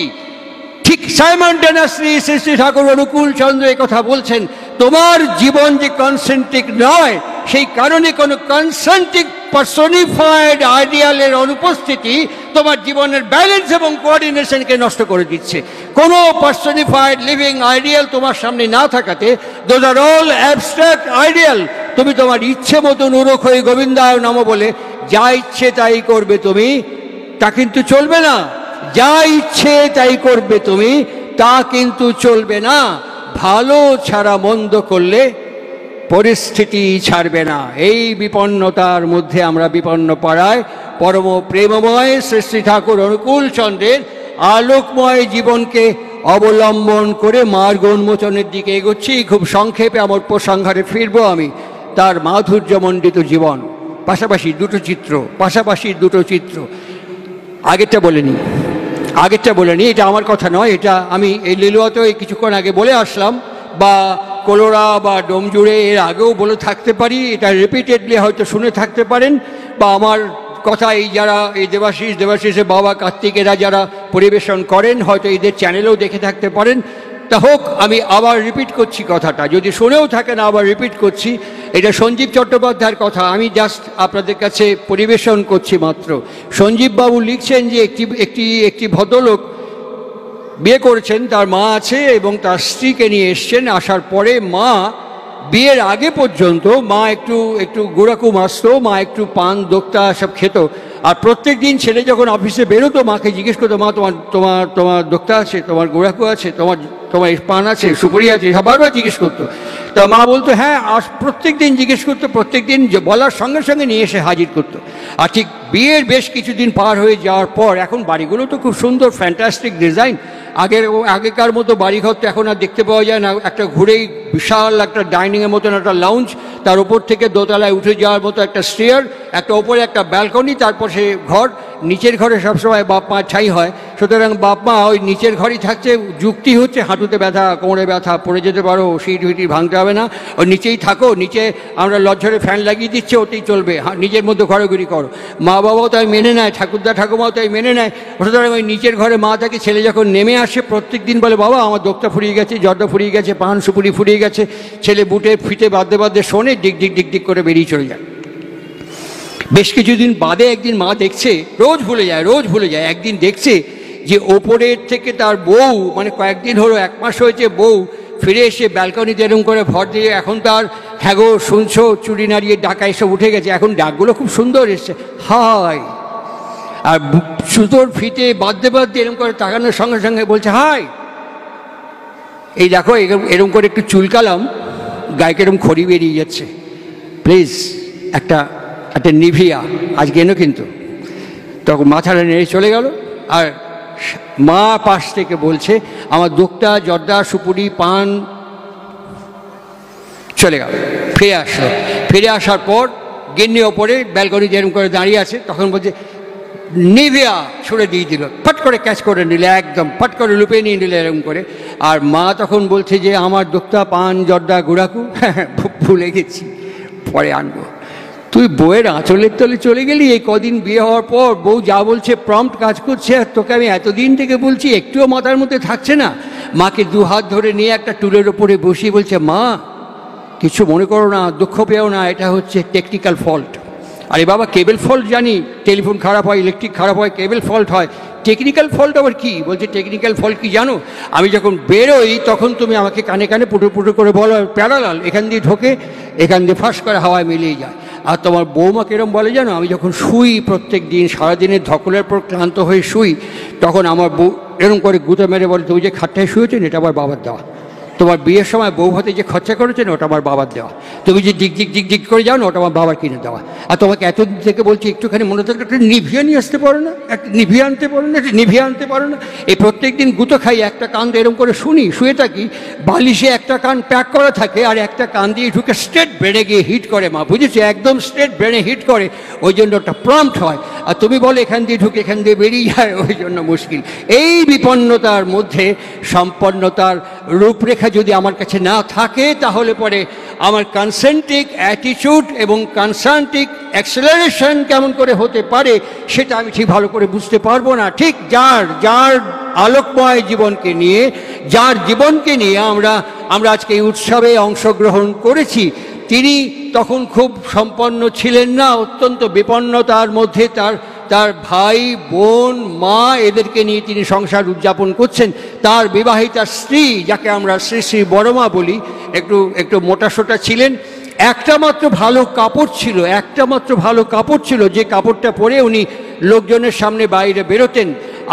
ঠিক সাইমনটেনিয়াসলি শ্রী শ্রী ঠাকুর অনুকূল চন্দ্র কথা বলছেন, তোমার জীবন যে কনসেন্ট্রিক নয়, সেই কারণে কোনো কনসেন্ট্রিক পার্সনিফাইড আইডিয়ালের অনুপস্থিতি তোমার জীবনের ব্যালেন্স এবং কোঅর্ডিনেশনকে নষ্ট করে দিচ্ছে। কোনো পার্সনিফাইড লিভিং আইডিয়াল তোমার সামনে না থাকাতে, those are all abstract ideal. তুমি তোমার ইচ্ছে মতো নুরখ হয়ে গোবিন্দায় নম বলে যা ইচ্ছে তাই করবে তুমি, তা কিন্তু চলবে না। যা ইচ্ছে তাই করবে তুমি, তা কিন্তু চলবে না। ভালো ছাড়া মন্দ করলে পরিস্থিতি ছাড়বে না। এই বিপন্নতার মধ্যে আমরা বিপন্ন পাড়ায় পরম প্রেমময় শ্রী শ্রী ঠাকুর অনুকূল চন্দ্রের আলোকময় জীবনকে অবলম্বন করে মার্গ উন্মোচনের দিকে এগোচ্ছি। খুব সংক্ষেপে আমার উপসংহারে ফিরবো আমি। তার মাধুর্যমণ্ডিত জীবন, পাশাপাশি দুটো চিত্র। আগেরটা বলেনি, এটা আমার কথা নয়, এটা আমি এই লিলুয়াতে কিছুক্ষণ আগে বলে আসলাম, বা কলোরা বা ডোমজুড়ে এর আগেও বলে থাকতে পারি, এটা রিপিটেডলি হয়তো শুনে থাকতে পারেন, বা আমার কথা এই যারা এই দেবাশিসের বাবা কার্তিকেরা যারা পরিবেশন করেন হয়তো এদের চ্যানেলেও দেখে থাকতে পারেন। তা হোক, আমি আবার রিপিট করছি কথাটা, যদি শুনেও থাকেন আবার রিপিট করছি। এটা সঞ্জীব চট্টোপাধ্যায়ের কথা, আমি জাস্ট আপনাদের কাছে পরিবেশন করছি মাত্র। সঞ্জীববাবু লিখছেন যে একটি ভদ্রলোক বিয়ে করেছেন, তার মা আছে এবং তার স্ত্রীকে নিয়ে এসছেন। আসার পরে মা, বিয়ের আগে পর্যন্ত মা একটু গুড়াকু মাসতো, মা একটু পান দোক্তা সব খেত। আর প্রত্যেক দিন ছেলে যখন অফিসে বেরোতো মাকে জিজ্ঞেস করতো, মা তোমার দোক্তা আছে, তোমার গুড়াকু আছে, তোমার পান আছে, সুপুরি আছে, বারবার জিজ্ঞেস করতো। তা মা বলতো হ্যাঁ, প্রত্যেক দিন জিজ্ঞেস করতো, প্রত্যেক দিন বলার সঙ্গে সঙ্গে নিয়ে এসে হাজির করতো। আর ঠিক বিয়ের বেশ কিছুদিন পার হয়ে যাওয়ার পর এখন বাড়িগুলো তো খুব সুন্দর, ফ্যান্টাস্টিক ডিজাইন। আগেকার মতো বাড়িঘর তো এখন আর দেখতে পাওয়া যায় না। একটা ঘুরেই বিশাল একটা ডাইনিংয়ের মতন একটা লাউঞ্জ, তার উপর থেকে দোতলায় উঠে যাওয়ার মতো একটা স্টেয়ার, একটা ওপরে একটা ব্যালকনি, তারপর সে ঘর। নিচের ঘরে সবসময় বাপ মা ছাই হয়, সুতরাং বাপ মা ওই নিচের ঘরই থাকছে। যুক্তি হচ্ছে হাঁটুতে ব্যথা, কোমরে ব্যথা, পড়ে যেতে পারো, সিট হুইটি ভাঙতে হবে না, ওই নিচেই থাকো, নিচে আমরা লজ্জরে ফ্যান লাগিয়ে দিচ্ছি, ওতেই চলবে, নিজের মধ্যে ঘোরাঘুরি করো। মা বাবাও তাই মেনে নেয়, ঠাকুরদা ঠাকুমাও তাই মেনে নেয়। সুতরাং ওই নিচের ঘরে মা থাকে। ছেলে যখন নেমে আসে প্রত্যেক দিন বলে বাবা আমার দোকটা ফুরিয়ে গেছে, জর্দা ফুরিয়ে গেছে, পান সুপুরি ফুরিয়ে গেছে। ছেলে বুটে ফিতে বাঁধতে বাঁধতে শোনে, ডিক ডিক ডিক ডিক করে বেরিয়ে চলে যায়। বেশ কিছুদিন বাদে একদিন মা দেখছে, রোজ ভুলে যায়, একদিন দেখছে যে ওপরের থেকে তার বউ, মানে কয়েকদিন হলো, 1 মাস হয়েছে, বউ ফিরে এসে ব্যালকনিতে এরকম করে ভর দিয়ে, এখন তার হ্যাগো শুনছো চুরি নাড়িয়ে ডাকা এসব উঠে গেছে, এখন ডাকগুলো খুব সুন্দর এসছে, হাই। আর সুতোর ফিতে বাঁধতে বাঁধতে এরকম করে তাকানোর সঙ্গে সঙ্গে বলছে হাই, এই দেখো এরকম করে একটু চুলকালাম, গায়ে এরকম খড়ি বেরিয়ে যাচ্ছে, প্লিজ একটা নিভিয়া আজকে এনো কিন্তু। তখন মাথাটা নেড়ে চলে গেল। আর মা পাশ থেকে বলছে আমার দোকটা জর্দা সুপুরি পান চলে গেল। ফিরে আসার পর গিন্নি ওপরে ব্যালকনি যেরকম করে দাঁড়িয়ে আছে, তখন বলছে নিভিয়া ছুড়ে দিয়ে দিল, ফট করে ক্যাচ করে নিলে, একদম ফট করে লুপে নিয়ে নিলে এরকম করে। আর মা তখন বলছে যে আমার দোকটা পান জর্দা গুড়াকু ভুলে গেছি, পরে আনবো। তুই বউয়ের আঁচলের তলে চলে গেলি, এই কদিন বিয়ে হওয়ার পর বউ যা বলছে প্রম্পট কাজ করছে, আর তোকে আমি এতদিন থেকে বলছি, একটুও মাথার মধ্যে থাকছে না। মাকে 2 হাত ধরে নিয়ে একটা টুলের ওপরে বসিয়ে বলছে মা কিছু মনে করো না, দুঃখ পেও না, এটা হচ্ছে টেকনিক্যাল ফল্ট। আরে বাবা, কেবল ফল্ট জানি, টেলিফোন খারাপ হয়, ইলেকট্রিক খারাপ হয়, কেবল ফল্ট হয়, টেকনিক্যাল ফল্ট আবার কি? বলছে টেকনিক্যাল ফল্ট কি জানো, আমি যখন বেরোই তখন তুমি আমাকে কানে কানে পুটু পুটু করে বলো প্যারালাল, এখান দিয়ে ঢোকে, এখান দিয়ে ফাঁস করে হাওয়ায় মিলিয়ে যায়। আর তোমার বৌমা কিরম বলে জানো, আমি যখন শুই প্রত্যেক দিন সারাদিনের ধকলের পর ক্লান্ত হয়ে শুই, তখন আমার বউ এরকম করে গুঁতো মেরে বলে তুমি যে খাটটায় শুয়েছেন এটা আমার বাবার দেওয়া, তোমার বিয়ের সময় বউ ভাতে যে খরচা করেছেন ওটা আমার বাবার দেওয়া, তুমি যে ডিগ ডিগ ডিগ ডিগ করে যাও না ওটা আমার বাবার কিনে দেওয়া। আর তোমাকে এতদিন থেকে বলছি একটুখানি মনে থাকলে একটা নিভিয়া নিয়ে আসতে পারো না, একটা নিভিয়া আনতে পারো না, একটা নিভিয়া আনতে পারো না। এই প্রত্যেক দিন গুঁতো খাই, একটা কান এরকম করে শুনি, শুয়ে থাকি, বালিশে একটা কান প্যাক করা থাকে আর একটা কান দিয়ে ঢুকে স্ট্রেট ব্রেনে গিয়ে হিট করে। মা বুঝেছি, একদম স্ট্রেট ব্রেনে হিট করে, ওই জন্য ওটা প্রম্পট হয়। আর তুমি বলো এখান দিয়ে ঢুকে এখান দিয়ে বেরিয়ে যায়, ওই জন্য মুশকিল। এই বিপন্নতার মধ্যে সম্পন্নতার রূপরেখা যদি আমার কাছে না থাকে, তাহলে পরে আমার কনসেন্ট্রিক অ্যাটিটিউড এবং কনসেন্ট্রিক অ্যাক্সেলারেশন কেমন করে হতে পারে সেটা আমি ঠিক ভালো করে বুঝতে পারবো না। ঠিক যার আলোকময় জীবনকে নিয়ে, যার জীবনকে নিয়ে আমরা আজকে এই উৎসবে অংশগ্রহণ করেছি, তিনি তখন খুব সম্পন্ন ছিলেন না, অত্যন্ত বিপন্নতার মধ্যে তার ভাই বোন মা এদেরকে নিয়ে তিনি সংসার উদযাপন করছেন। তার বিবাহিতা স্ত্রী, যাকে আমরা শ্রী শ্রী বড়মা বলি, একটু মোটাসোটা ছিলেন। একটা মাত্র ভালো কাপড় ছিল, যে কাপড়টা পরে উনি লোকজনের সামনে বাইরে বেরোতেন,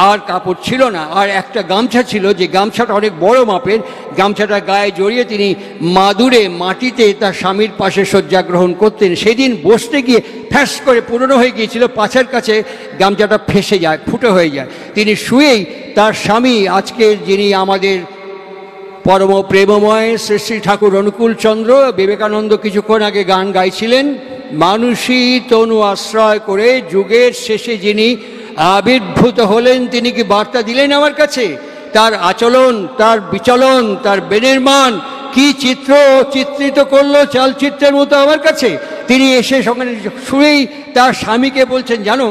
আর কাপড় ছিল না। আর একটা গামছা ছিল, যে গামছাটা অনেক বড় মাপের, গামছাটা গায়ে জড়িয়ে তিনি মাদুরে মাটিতে তার স্বামীর পাশে শয্যা গ্রহণ করতেন। সেদিন বসতে গিয়ে ফ্যাস করে পুরনো হয়ে গিয়েছিল, পাছের কাছে গামছাটা ফেসে যায়, ফুটো হয়ে যায়। তিনি শুয়েই তার স্বামী, আজকের যিনি আমাদের পরম প্রেমময় শ্রী শ্রী ঠাকুর অনুকূল চন্দ্র, বিবেকানন্দ কিছুক্ষণ আগে গান গাইছিলেন, মানুষই তনু আশ্রয় করে যুগের শেষে যিনি আবির্ভূত হলেন, তিনি কি বার্তা দিলেন আমার কাছে? তার আচরণ, তার বিচলন, তার বেনির্মাণ কি চিত্রিত করলো চালচিত্রের মতো আমার কাছে। তিনি এসে সঙ্গে শুয়েই তার স্বামীকে বলছেন, জানো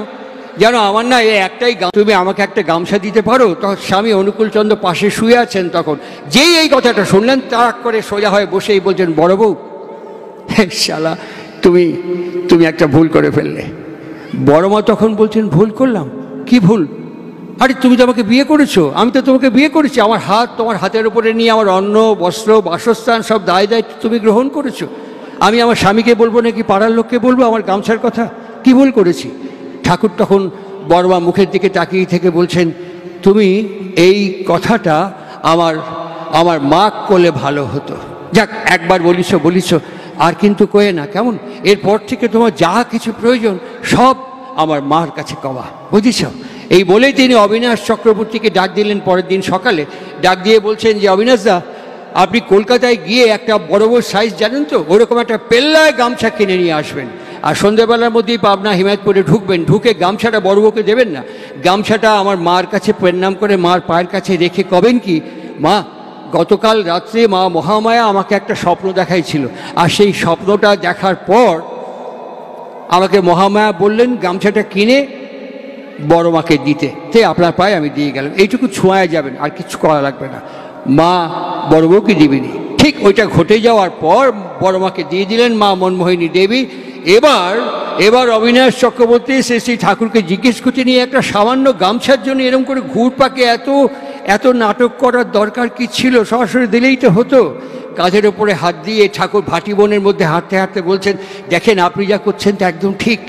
আমার না এই একটাই, তুমি আমাকে একটা গামছা দিতে পারো? তখন স্বামী অনুকূলচন্দ্র পাশে শুয়ে আছেন। তখন যেই এই কথাটা শুনলেন, তাক করে সোজা হয়ে বসেই বলছেন, বড় বউ, শালা তুমি একটা ভুল করে ফেললে। বড় মা তখন বলছেন, ভুল করলাম? কি ভুল? আরে তুমি তো আমাকে বিয়ে করেছো, আমি তো তোমাকে বিয়ে করেছি, আমার হাত তোমার হাতের উপরে নিয়ে আমার অন্ন বস্ত্র বাসস্থান সব দায়িত্ব তুমি গ্রহণ করেছো। আমি আমার স্বামীকে বলবো নাকি পাড়ার লোককে বলবো আমার গামছার কথা? কি ভুল করেছি? ঠাকুর তখন বড়মা মুখের দিকে তাকিয়ে থেকে বলছেন, তুমি এই কথাটা আমার মাক করলে ভালো হতো। যাক, একবার বলিছ আর কিন্তু কয়ে না, কেমন? এরপর থেকে তোমার যা কিছু প্রয়োজন সব আমার মার কাছে কওয়া, বুঝেছ? এই বলেই তিনি অবিনাশ চক্রবর্তীকে ডাক দিলেন পরের দিন সকালে। ডাক দিয়ে বলছেন যে, অবিনাশদা, আপনি কলকাতায় গিয়ে একটা বড় বড় সাইজ জানেন তো, ওরকম একটা পেল্লায় গামছা কিনে নিয়ে আসবেন। আর সন্ধ্যেবেলার মধ্যেই পাবনা হিমায়তপুরে ঢুকবেন, ঢুকে গামছাটা বড় বউকে দেবেন না, গামছাটা আমার মার কাছে প্রণাম করে মার পায়ের কাছে রেখে কবেন কি, মা, গতকাল রাত্রে মা মহামায়া আমাকে একটা স্বপ্ন দেখাইছিল, আর সেই স্বপ্নটা দেখার পর আমাকে মহামায়া বললেন গামছাটা কিনে বড় মাকে দিতে, তে আপনার পায়ে আমি দিয়ে গেলাম, এইটুকু ছোঁয়া যাবেন, আর কিছু করা লাগবে না। মা বড় বউকে দিবেনি। ঠিক ওইটা ঘটে যাওয়ার পর বড় মাকে দিয়ে দিলেন মা মনমোহিনী দেবী। এবার অবিনাশ চক্রবর্তী শ্রী ঠাকুরকে জিজ্ঞেস করতে নিয়ে একটা সামান্য গামছার জন্য এরকম করে ঘুরপাকে এত নাটক করার দরকার কি ছিল? সরাসরি দিলেই তো হতো। কাঁধের ওপরে হাত দিয়ে ঠাকুর ভাটি বনের মধ্যে হাঁটতে হাঁটতে বলছেন, দেখেন আপনি যা করছেন তা একদম ঠিক,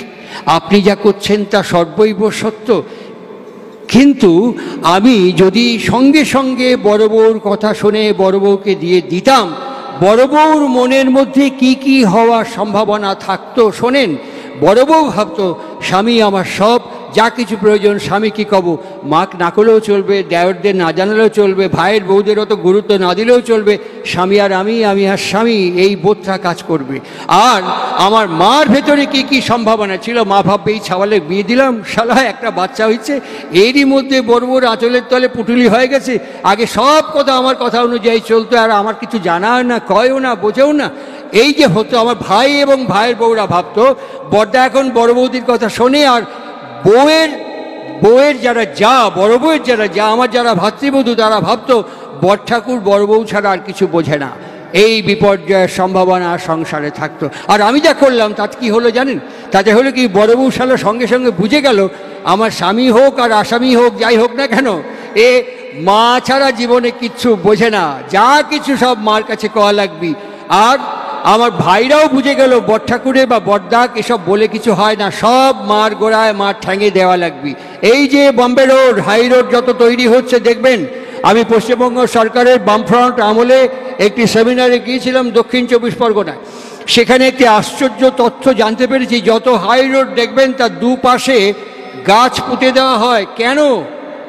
আপনি যা করছেন তা সর্বৈব সত্য, কিন্তু আমি যদি সঙ্গে সঙ্গে বড় বউর কথা শুনে বড় বউকে দিয়ে দিতাম, বড় বউর মনের মধ্যে কি কি হওয়ার সম্ভাবনা থাকতো শোনেন। বড় বউ ভাবতো স্বামী আমার সব, যা কিছু প্রয়োজন স্বামী কি কব, মাক না করলেও চলবে, দেওরদের না জানালেও চলবে, ভাইয়ের বউদের অত গুরুত্ব না দিলেও চলবে, স্বামী আর আমি আর স্বামী, এই বোধটা কাজ করবে। আর আমার মার ভেতরে কি কি সম্ভাবনা ছিল, মা ভাববে এই ছাওয়ালে বিয়ে দিলাম, শালা একটা বাচ্চা হয়েছে, এরই মধ্যে বড় বড় আঁচলের তলে পুটুলি হয়ে গেছে, আগে সব কথা আমার কথা অনুযায়ী চলতো, আর আমার কিছু জানা না, কয়ও না, বোঝেও না। এই যে হতো, আমার ভাই এবং ভাইয়ের বউরা ভাবতো বড়দা এখন বড় বৌদির কথা শোনে, আর বউয়ের যারা যা, বড় বউয়ের যারা যা, আমার যারা ভাতৃবধূ, তারা ভাবতো বড় ঠাকুর বড় বউ ছাড়া আর কিছু বোঝে না। এই বিপর্যয়ের সম্ভাবনা সংসারে থাকতো। আর আমি যা করলাম তাতে কি হলো জানেন? তাতে হলো কি, বড় বউ শালা সঙ্গে সঙ্গে বুঝে গেল আমার স্বামী হোক আর আসামি হোক, যাই হোক না কেন, এ মা ছাড়া জীবনে কিচ্ছু বোঝে না, যা কিছু সব মার কাছে কওয়া লাগবি। আর আমার ভাইরাও বুঝে গেল বড় ঠাকুরে বা বড়দাক এসব বলে কিছু হয় না, সব মার গোড়ায় মার ঠ্যাঙে দেওয়া লাগবি। এই যে বম্বে রোড, হাই রোড যত তৈরি হচ্ছে দেখবেন, আমি পশ্চিমবঙ্গ সরকারের বামফ্রন্ট আমলে একটি সেমিনারে গিয়েছিলাম দক্ষিণ 24 পরগনায়। সেখানে একটি আশ্চর্য তথ্য জানতে পেরেছি, যত হাই রোড দেখবেন তার দুপাশে গাছ পুঁতে দেওয়া হয়। কেন,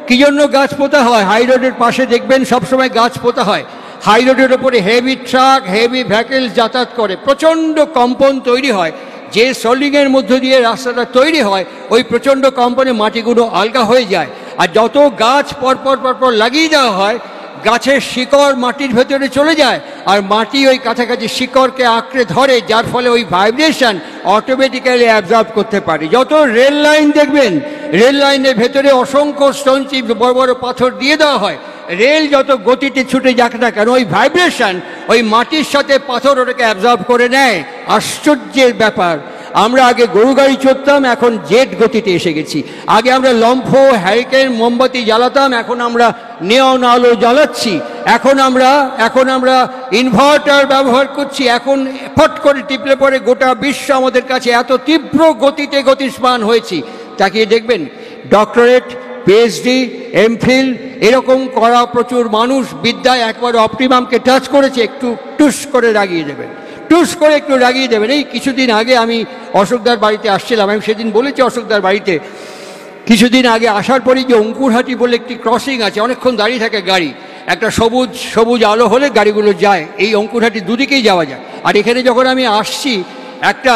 কি জন্য গাছ পোতা হয়? হাই রোডের পাশে দেখবেন সবসময় গাছ পোতা হয়। হাই রোডের ওপরে হেভি ট্রাক, হেভি ভেহিকেল যাতায়াত করে, প্রচণ্ড কম্পন তৈরি হয়। যে সোলিংয়ের মধ্য দিয়ে রাস্তাটা তৈরি হয়, ওই প্রচণ্ড কম্পনে মাটিগুলো আলগা হয়ে যায়। আর যত গাছ পরপর লাগিয়ে দেওয়া হয়, গাছের শিকড় মাটির ভেতরে চলে যায়, আর মাটি ওই কাছাকাছি শিকড়কে আঁকড়ে ধরে, যার ফলে ওই ভাইব্রেশন অটোমেটিক্যালি অ্যাবজর্ব করতে পারে। যত রেল লাইন দেখবেন, রেল লাইনের ভেতরে অসংখ্য স্টোন চিপ, বড় বড় পাথর দিয়ে দেওয়া হয়। রেল যত গতিতে ছুটে যাক না কেন, ওই ভাইব্রেশন ওই মাটির সাথে পাথর ওটাকে অ্যাবজর্ব করে নেয়। আশ্চর্যের ব্যাপার। আমরা আগে গরু গাড়ি চড়তাম, এখন জেট গতিতে এসে গেছি। আগে আমরা লম্ফ, হ্যারিকেন, মোমবাতি জ্বালাতাম, এখন আমরা নেওন আলো জ্বালাচ্ছি। এখন আমরা ইনভার্টার ব্যবহার করছি। এখন ফট করে টিপলে পরে গোটা বিশ্ব আমাদের কাছে এত তীব্র গতিতে গতিস্মান হয়েছি। তাকিয়ে দেখবেন, ডক্টরেট, পিএইচডি, এমফিল এরকম করা প্রচুর মানুষ বিদ্যায় একবার অপটিমামকে টাচ করেছে, একটু টুস করে রাগিয়ে দেবেন, টুস করে একটু রাগিয়ে দেবেন। এই কিছুদিন আগে আমি অশোকদার বাড়িতে আসছিলাম, আমি সেদিন বলেছি অশোকদার বাড়িতে, কিছুদিন আগে আসার পরেই যে অঙ্কুরহাটি বলে একটি ক্রসিং আছে, অনেকক্ষণ দাঁড়িয়ে থাকে গাড়ি, একটা সবুজ আলো হলে গাড়িগুলো যায়, এই অঙ্কুরহাটি দুদিকেই যাওয়া যায়। আর এখানে যখন আমি আসছি, একটা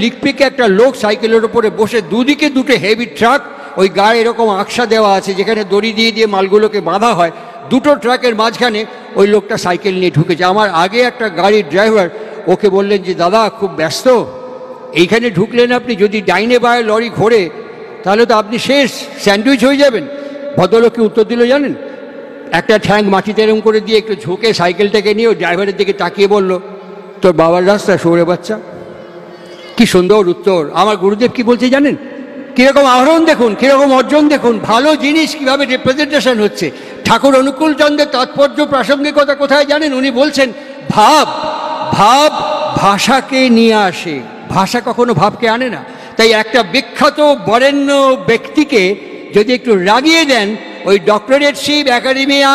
লিকপিকে একটা লোক সাইকেলের উপরে বসে, দুদিকে দুটো হেভি ট্রাক, ওই গায়ে এরকম আকশা দেওয়া আছে যেখানে দড়ি দিয়ে মালগুলোকে বাঁধা হয়, দুটো ট্রাকের মাঝখানে ওই লোকটা সাইকেল নিয়ে ঢুকেছে। আমার আগে একটা গাড়ির ড্রাইভার ওকে বললেন যে, দাদা খুব ব্যস্ত, এইখানে ঢুকলেন আপনি, যদি ডাইনে বায়ে লরি ঘোরে তাহলে তো আপনি শেষ, স্যান্ডউইচ হয়ে যাবেন। ভদ্রলোককে উত্তর দিল জানেন, একটা ঠ্যাং মাটিতে এরম করে দিয়ে একটু ঝুঁকে সাইকেলটাকে নিয়ে ড্রাইভারের দিকে তাকিয়ে বলল, তোর বাবার রাস্তা সৌরে বাচ্চা। কি সুন্দর উত্তর। আমার গুরুদেব কি বলছে জানেন? কীরকম আহরণ দেখুন, কীরকম অর্জন দেখুন, ভালো জিনিস কীভাবে রিপ্রেজেন্টেশন হচ্ছে। ঠাকুর অনুকূল চন্দ্রের তাৎপর্য প্রাসঙ্গিকতা কোথায় জানেন? উনি বলছেন, ভাব ভাষাকে নিয়ে আসে, ভাষা কখনো ভাবকে আনে না। তাই একটা বিখ্যাত বরেণ্য ব্যক্তিকে যদি একটু রাগিয়ে দেন, ওই ডক্টরেটশিপ, একাডেমিয়া,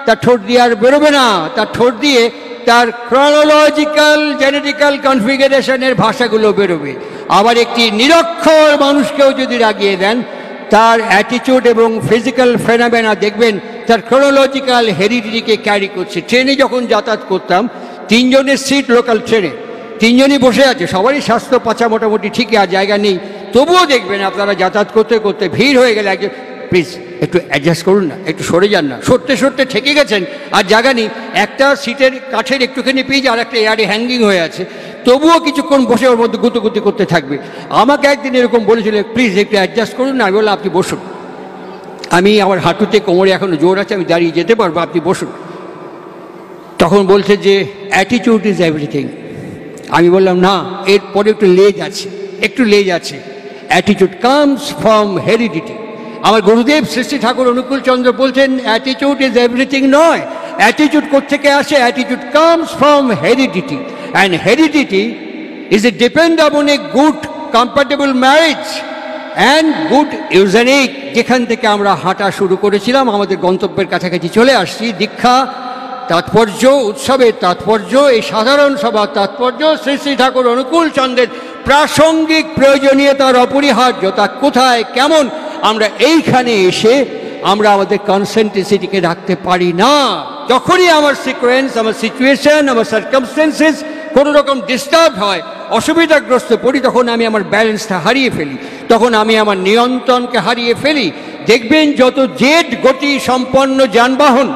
তার ঠোঁট দিয়ে আর বেরোবে না, তার ঠোঁট দিয়ে তার ক্রনোলজিক্যাল জেনেটিক্যাল কনফিগারেশনের ভাষাগুলো বেরোবে। আবার একটি নিরক্ষর মানুষকেও যদি রাগিয়ে দেন, তার অ্যাটিটিউড এবং ফিজিক্যাল ফেনোমেনা দেখবেন তার ক্রনোলজিক্যাল হেরিডিটিকে ক্যারি করছে। ট্রেনে যখন যাতায়াত করতাম, 3 জনের সিট লোকাল ট্রেনে, 3 জনই বসে আছে, সবারই স্বাস্থ্য পাচা মোটামুটি ঠিকই, আর জায়গা নেই, তবুও দেখবেন আপনারা যাতায়াত করতে করতে ভিড় হয়ে গেলে একজন প্লিজ একটু অ্যাডজাস্ট করুন না, একটু সরে যান না, সরতে সরতে ঠেকে গেছেন আর জায়গা নেই, একটা সিটের কাঠের একটুখানি পিচ আর একটা এয়ারে হ্যাঙ্গিং হয়ে আছে, তবুও কিছুক্ষণ বসে ওর মধ্যে গুতুগুতি করতে থাকবে। আমাকে একদিন এরকম বলেছিল, প্লিজ একটু অ্যাডজাস্ট করুন না। আমি বললাম আপনি বসুন, আমি আমার হাঁটুতে কোমরে এখনো জোর আছে, আমি দাঁড়িয়ে যেতে পারবো, আপনি বসুন। তখন বলছে যে অ্যাটিটিউড ইজ এভরিথিং। আমি বললাম না, এরপরে একটু লেজ আছে, একটু লেজ আছে। Attitude comes from heredity. আমার গুরুদেব শ্রী শ্রী ঠাকুর অনুকূল চন্দ্র বলছেন অ্যাটিটিউড ইজ এভরিথিং নয়। অ্যাটিটিউড কোত্থেকে আসে? Attitude comes from heredity, and heredity is a depend upon a good compatible marriage and good eugenic. যেখান থেকে আমরা হাঁটা শুরু করেছিলাম, আমাদের গন্তব্যের কাছাকাছি চলে আসছি। দীক্ষা তাৎপর্য, উৎসবের তাৎপর্য, এই সাধারণ সভার তাৎপর্য, শ্রী শ্রী ঠাকুর অনুকূল চন্দ্রের প্রাসঙ্গিক প্রয়োজনীয়তার অপরিহার্যতা কোথায়, কেমন, আমরা এইখানে এসে আমরা আমাদের কনসেন্ট্রেসিটিকে রাখতে পারি না। যখনই আমার সিকোয়েন্স, আমার সিচুয়েশন, আমার সার্কামস্টেন্সেস কোনো রকম ডিস্টার্ব হয়, অসুবিধাগ্রস্ত পড়ি, তখন আমি আমার ব্যালেন্সটা হারিয়ে ফেলি, তখন আমি আমার নিয়ন্ত্রণকে হারিয়ে ফেলি। দেখবেন যত জেট গতি সম্পন্ন যানবাহন,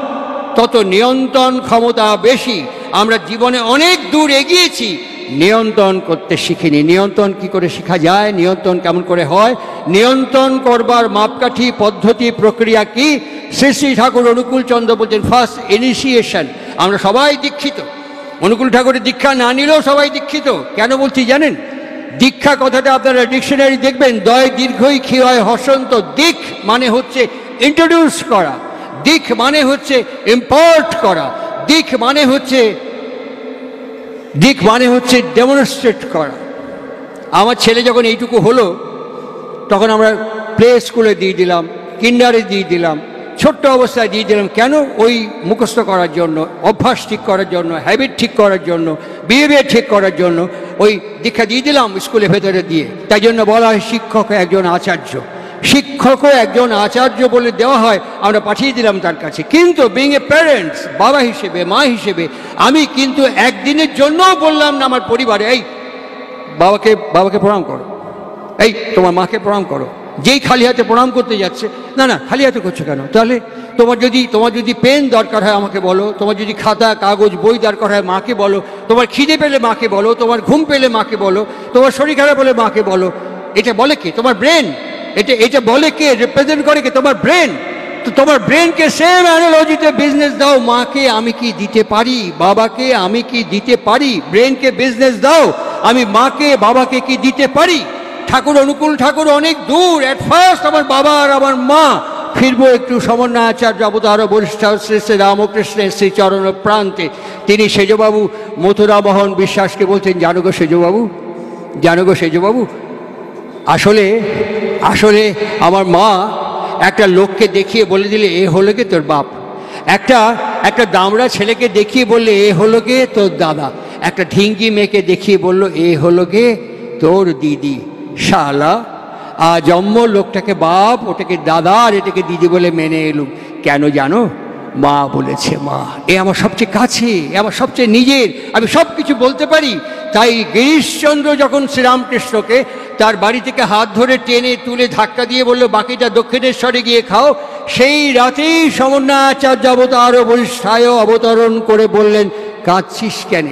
তত নিয়ন্ত্রণ ক্ষমতা বেশি। আমরা জীবনে অনেক দূর এগিয়েছি, নিয়ন্ত্রণ করতে শিখিনি। নিয়ন্ত্রণ কি করে শেখা যায়? নিয়ন্ত্রণ কেমন করে হয়? নিয়ন্ত্রণ করবার মাপকাঠি, পদ্ধতি, প্রক্রিয়া কি? শ্রী শ্রী ঠাকুর অনুকূল চন্দ্র বলছেন ফার্স্ট ইনিশিয়েশন। আমরা সবাই দীক্ষিত, অনুকূল ঠাকুরের দীক্ষা না নিলেও সবাই দীক্ষিত। কেন বলছি জানেন? দীক্ষা কথাটা আপনারা ডিকশনারি দেখবেন, দয় দীর্ঘই ক্ষীয় হসন্ত। দিক মানে হচ্ছে ইন্ট্রোডিউস করা, দিক মানে হচ্ছে ইম্পোর্ট করা, দিক মানে হচ্ছে ডেমনস্ট্রেট করা। আমার ছেলে যখন এইটুকু হলো, তখন আমরা প্লে স্কুলে দিয়ে দিলাম, কিন্ডারে দিয়ে দিলাম, ছোট্ট অবস্থায় দিয়ে দিলাম। কেন? ওই মুখস্থ করার জন্য, অভ্যাস ঠিক করার জন্য, হ্যাবিট ঠিক করার জন্য, বিহেভিয়ার ঠিক করার জন্য ওই দীক্ষা দিয়ে দিলাম স্কুলের ভেতরে দিয়ে। তাই জন্য বলা হয় শিক্ষক একজন আচার্য, শিক্ষকও একজন আচার্য বলে দেওয়া হয়, আমরা পাঠিয়ে দিলাম তার কাছে। কিন্তু বিং এ প্যারেন্টস, বাবা হিসেবে, মা হিসেবে, আমি কিন্তু একদিনের জন্যও বললাম না আমার পরিবারে, এই বাবাকে প্রণাম করো, এই তোমার মাকে প্রণাম করো। যেই খালি হাতে প্রণাম করতে যাচ্ছে, না না খালি হাতে করছো কেন? তাহলে তোমার যদি পেন দরকার হয় আমাকে বলো, তোমার যদি খাতা কাগজ বই দরকার হয় মাকে বলো, তোমার খিদে পেলে মাকে বলো, তোমার ঘুম পেলে মাকে বলো, তোমার শরীর খারাপ হলে মাকে বলো। এটা বলে কে? তোমার ব্রেন। এটা বলে কে? রিপ্রেজেন্ট করে কে? তোমার ব্রেন। তো তোমার ব্রেনকে সেম অ্যানালজিতে বিজনেস দাও। মাকে আমি কি দিতে পারি? বাবাকে আমি কি দিতে পারি? ব্রেনকে বিজনেস দাও, আমি মাকে বাবাকে কি দিতে পারি? ঠাকুর অনুকূল ঠাকুর অনেক দূর। অ্যাট ফার্স্ট আমার বাবা আর আমার মা। ফিরবো একটু সমন্বয়াচার্য অবতার বরিষ্ঠ শ্রী শ্রী রামকৃষ্ণের শ্রী চরণ প্রান্তে। তিনি সেজবাবু মথুরা মোহন বিশ্বাসকে বলছেন, জানো গো সেজবাবু, জানো গো সেজবাবু, আসলে আমার মা একটা লোককে দেখিয়ে বলে দিলে, এ হলো গে তোর বাপ। একটা দামড়া ছেলেকে দেখিয়ে বললে, এ হলো গে তোর দাদা। একটা ঢিঙ্গি মেয়েকে দেখিয়ে বললো, এ হলো গে তোর দিদি। শালা আজম্ম লোকটাকে বাপ, ওটাকে দাদা, আর এটাকে দিদি বলে মেনে এলুম। কেন জানো? মা বলেছে। মা এ আমার সবচেয়ে কাছে, এ আমার সবচেয়ে নিজের, আমি সব কিছু বলতে পারি। তাই গিরিশচন্দ্র যখন শ্রীরামকৃষ্ণকে তার বাড়ি থেকে হাত ধরে টেনে তুলে ধাক্কা দিয়ে বলল, বাকিটা দক্ষিণেশ্বরে গিয়ে খাও, সেই রাতেই সমন্বয়াচার্য অবতার বরিষ্ঠায় অবতরণ করে বললেন, কাঁদছিস কেন?